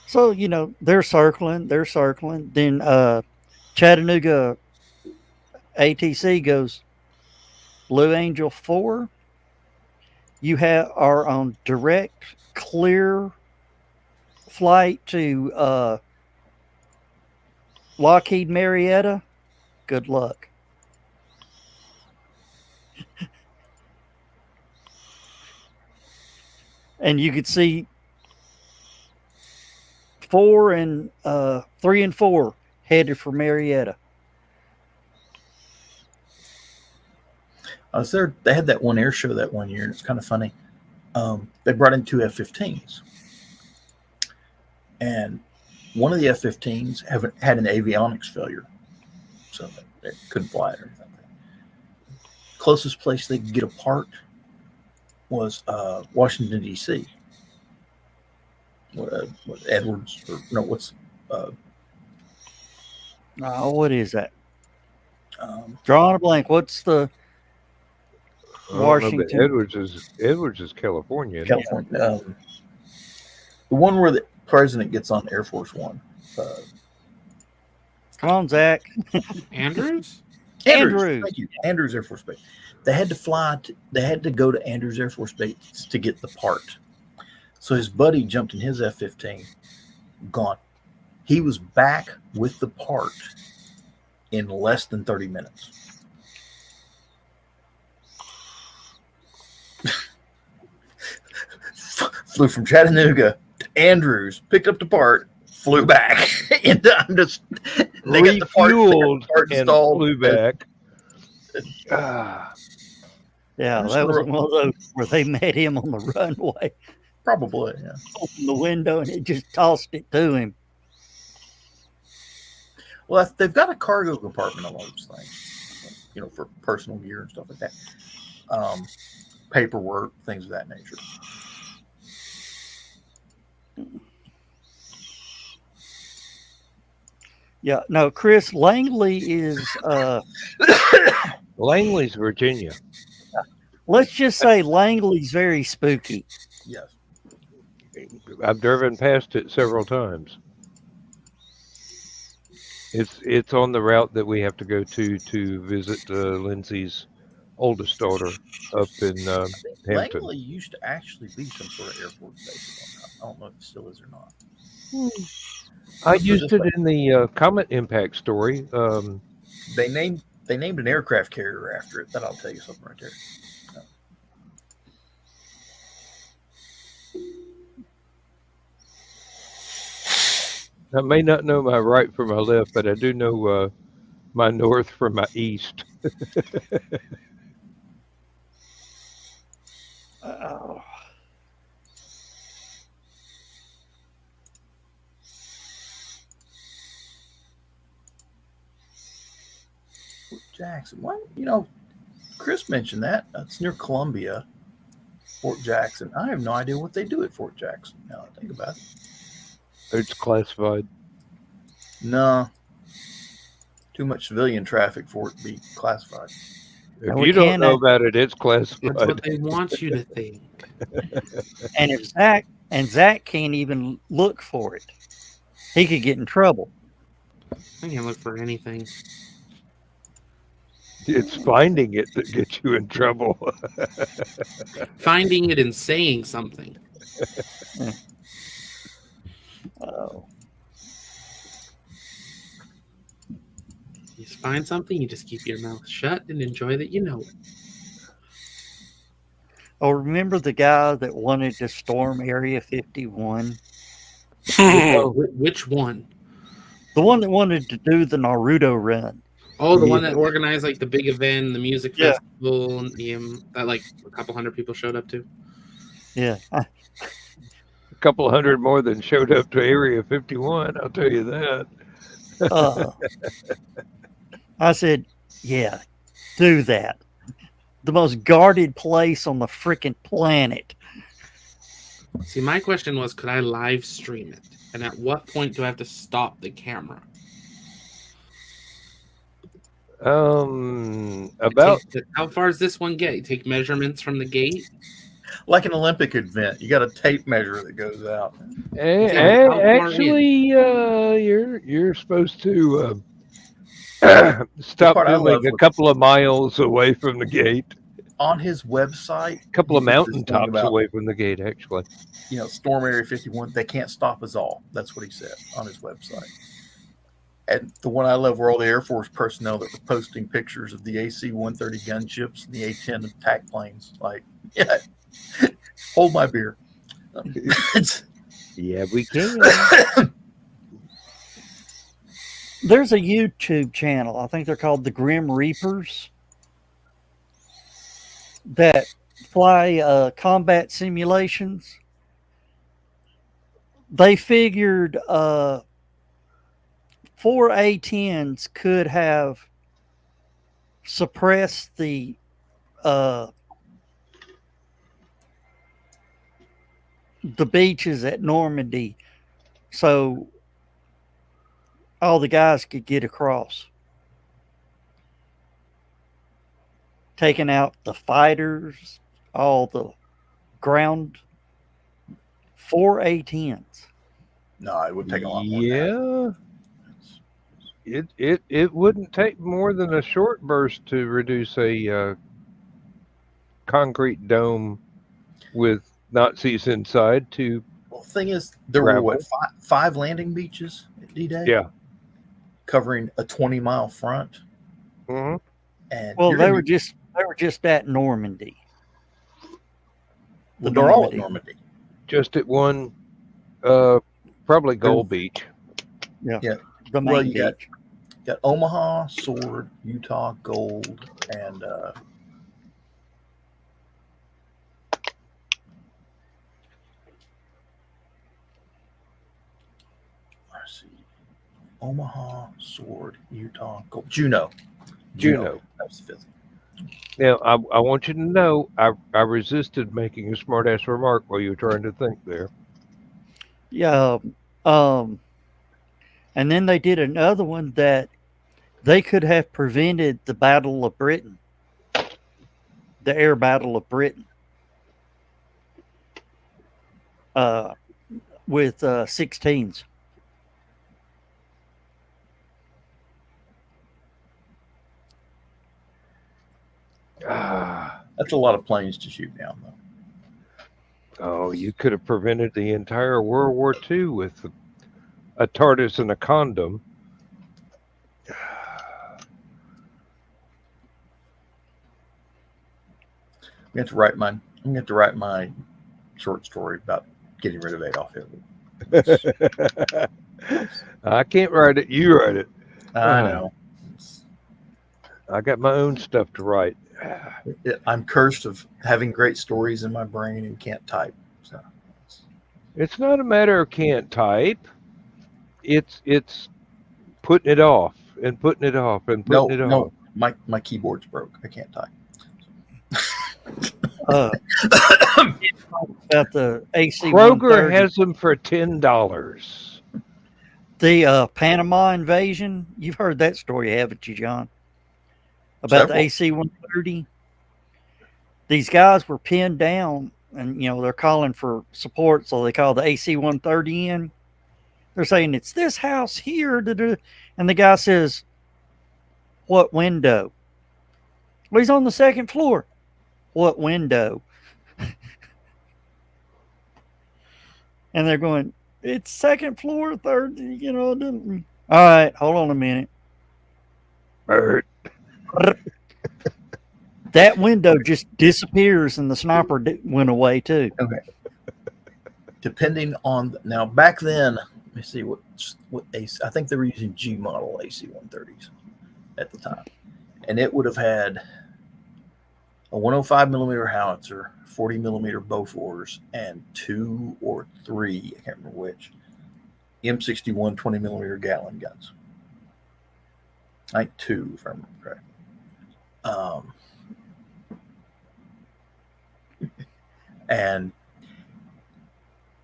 So, they're circling. Then Chattanooga ATC goes, Blue Angel 4, you are on direct, clear flight to Lockheed Marietta. Good luck. And you could see 3 and 4 headed for Marietta. I was there. They had that one air show that one year, and it's kind of funny. They brought in 2 F-15s, and one of the F-15s had an avionics failure, so they couldn't fly it or anything. Closest place they could get a part was Washington D.C. What Edwards or no? What's what is that? Drawing a blank. What's the I don't know, but Washington? Edwards is California. isn't it? California? The one where the president gets on Air Force One. Come on, Zach. Andrews? Andrews. Thank you. Andrews Air Force Base. They had to fly. They had to go to Andrews Air Force Base to get the part. So his buddy jumped in his F-15. Gone. He was back with the part in less than 30 minutes. Flew from Chattanooga to Andrews, picked up the part, flew back. And I'm just they got the part, Refueled and installed. flew back. Ah, Yeah, that was one of those where they met him on the runway, Probably, yeah. opened the window, and it just tossed it to him. Well, they've got a cargo compartment on those things, you know, for personal gear and stuff like that. Paperwork, things of that nature. Yeah, no, Chris Langley is, Langley's Virginia. let's just say Langley's very spooky. Yes. I've driven past it several times. It's on the route that we have to go to visit Lindsay's oldest daughter up in Hampton. Langley used to actually be some sort of Air Force base at one time. I don't know if it still is or not. I used it in the Comet Impact story. They named an aircraft carrier after it. That'll tell you something right there. I may not know my right from my left, but I do know my north from my east. Oh. Jackson. What? You know, Chris mentioned that. It's near Columbia, Fort Jackson. I have no idea what they do at Fort Jackson. Now I think about it. It's classified. No. Too much civilian traffic for it to be classified. If we you don't can, know about it, it's That's what classified. they want you to think. And if Zach can't even look for it, he could get in trouble. I can't look for anything. It's finding it that gets you in trouble. Finding it and saying something. Oh. You find something, you just keep your mouth shut and enjoy that you know it. Oh, remember the guy that wanted to storm Area 51? Which one? The one that wanted to do the Naruto run. Oh, the one that organized like the big event, the music Yeah. festival, and that like a couple hundred people showed up to. Yeah. A couple hundred more than showed up to Area 51, I'll tell you that. I said, yeah, do that. The most guarded place on the freaking planet. See, my question was, could I live stream it? And at what point do I have to stop the camera? About How far does this one get? You take measurements from the gate? Like an Olympic event, you got a tape measure that goes out. actually, you're supposed to stop part I love filming a was- couple of miles away from the gate. On his website, A couple of he did this thing mountaintops about, away from the gate, actually. you know, Storm Area 51. They can't stop us all. That's what he said on his website. And the one I love were all the Air Force personnel that were posting pictures of the AC-130 gunships and the A-10 attack planes. Like, yeah, hold my beer. Yeah, we can. There's a YouTube channel. I think they're called the Grim Reapers that fly combat simulations. They figured 4 A-10s could have suppressed the beaches at Normandy, so all the guys could get across, taking out the fighters, all the ground. 4 A-10s. No, it would take a lot more than that. Yeah. It wouldn't take more than a short burst to reduce a concrete dome with Nazis inside to Well, the thing is, there were what, gravel. five landing beaches at D-Day? Yeah. Covering a 20-mile front. Hmm. And Well, you're they gonna were be- just at Normandy. well, they're all at Normandy. Just at one, probably Gold Beach. Yeah. Yeah. The main Well, you beach. got Omaha, Sword, Utah, Gold, and let's see, Omaha, Sword, Utah, Gold, Juneau. Juneau. That was the fifth. Now, I want you to know I resisted making a smart-ass remark while you were trying to think there. Yeah. And then they did another one that they could have prevented the Battle of Britain, the air battle of Britain, with 16s. Ah, That's a lot of planes to shoot down, though. oh, you could have prevented the entire World War II with a TARDIS and a condom. I'm going to have to write my short story about getting rid of Adolf Hitler. I can't write it. You write it. I know. I got my own stuff to write. I'm cursed of having great stories in my brain and can't type. So It's not a matter of can't type. It's putting it off and putting it off and putting it off. No, my keyboard's broke. I can't type. About the AC Kroger has them for $10. the Panama invasion. You've heard that story, haven't you, John? About Several. the AC-130. These guys were pinned down, and they're calling for support, so they call the AC-130 in. They're saying it's this house here, and the guy says, "What window?" Well, he's on the second floor. What window? And they're going, it's second floor, third, All right, hold on a minute. Bert. That window just disappears, and the sniper went away too. Okay. Depending on now, back then, let me see what AC. I think they were using G model AC-130s at the time, and it would have had a 105 millimeter howitzer, 40 millimeter Bofors, and 2 or 3, I can't remember which, M61 20 millimeter Gatling guns. I think 2, if I remember correctly. And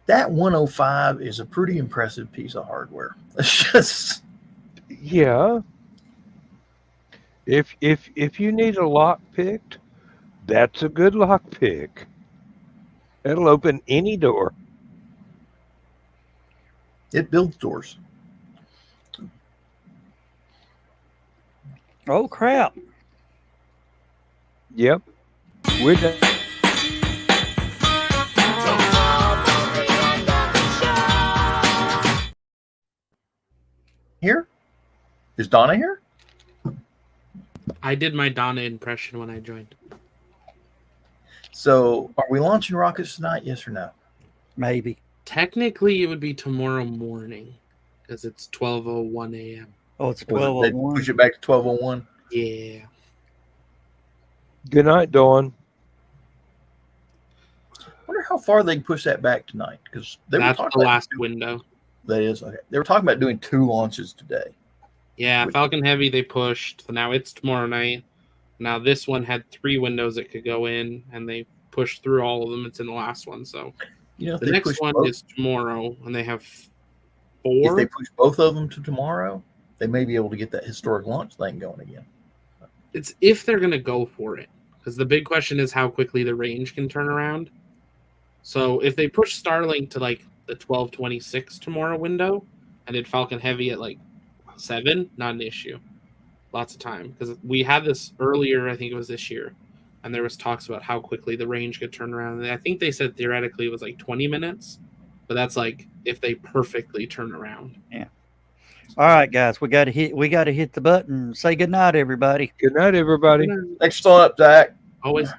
that 105 is a pretty impressive piece of hardware. It's just, Yeah. If you need a lock picked, that's a good lock pick. It'll open any door. it builds doors. Oh crap! Yep. We're done. Here? Is Donna here? I did my Donna impression when I joined. So are we launching rockets tonight? Yes or no? Maybe. Technically, it would be tomorrow morning because it's 12:01 a.m. Oh, it's Or they 12:01. push it back to 12:01? Yeah. Good night, Dawn. I wonder how far they can push that back tonight, because they were That's talking the about last window. that is okay. They were talking about doing 2 launches today. Yeah, Falcon Heavy they pushed. So now it's tomorrow night. Now this one had 3 windows it could go in, and they pushed through all of them. It's in the last one. So If the they next push one both, is tomorrow, and they have if 4. they push both of them to tomorrow, they may be able to get that historic launch thing going again. It's if they're going to go for it. Because the big question is how quickly the range can turn around. So if they push Starlink to like the 12:26 tomorrow window, and did Falcon Heavy at like 7, not an issue. Lots of time, because we had this earlier. I think it was this year, and there was talks about how quickly the range could turn around. And I think they said theoretically it was like 20 minutes, but that's like if they perfectly turn around. Yeah. All right, guys, we got to hit the button. Say good night, everybody. Good night, everybody. Thanks for showing up, Zach. Always.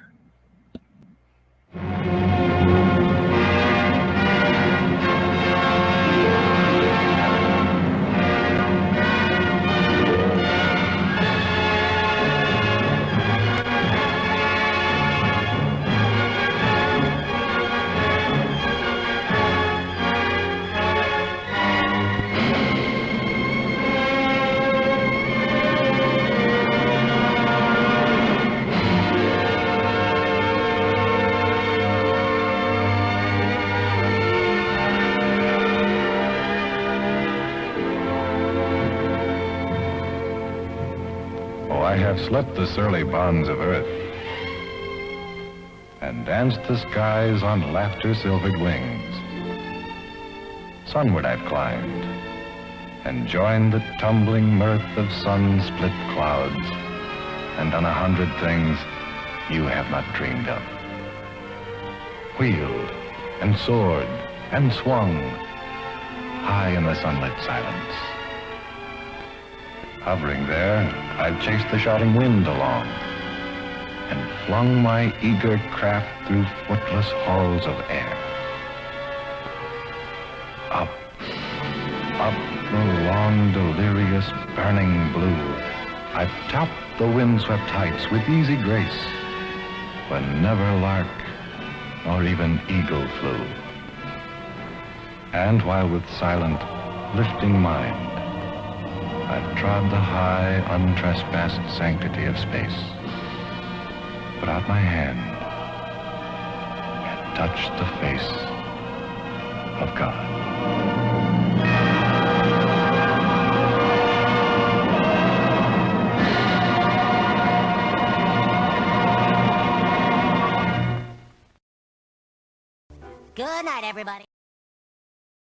I have slept the surly bonds of earth and danced the skies on laughter-silvered wings. Sunward I've climbed and joined the tumbling mirth of sun-split clouds and done 100 things you have not dreamed of. Wheeled and soared and swung high in the sunlit silence. Hovering there, I've chased the shouting wind along and flung my eager craft through footless halls of air. Up, up the long, delirious, burning blue, I've topped the windswept heights with easy grace, when never lark nor even eagle flew. And while with silent, lifting mind, I've trod the high, untrespassed sanctity of space, put out my hand, and touched the face of God. Good night, everybody.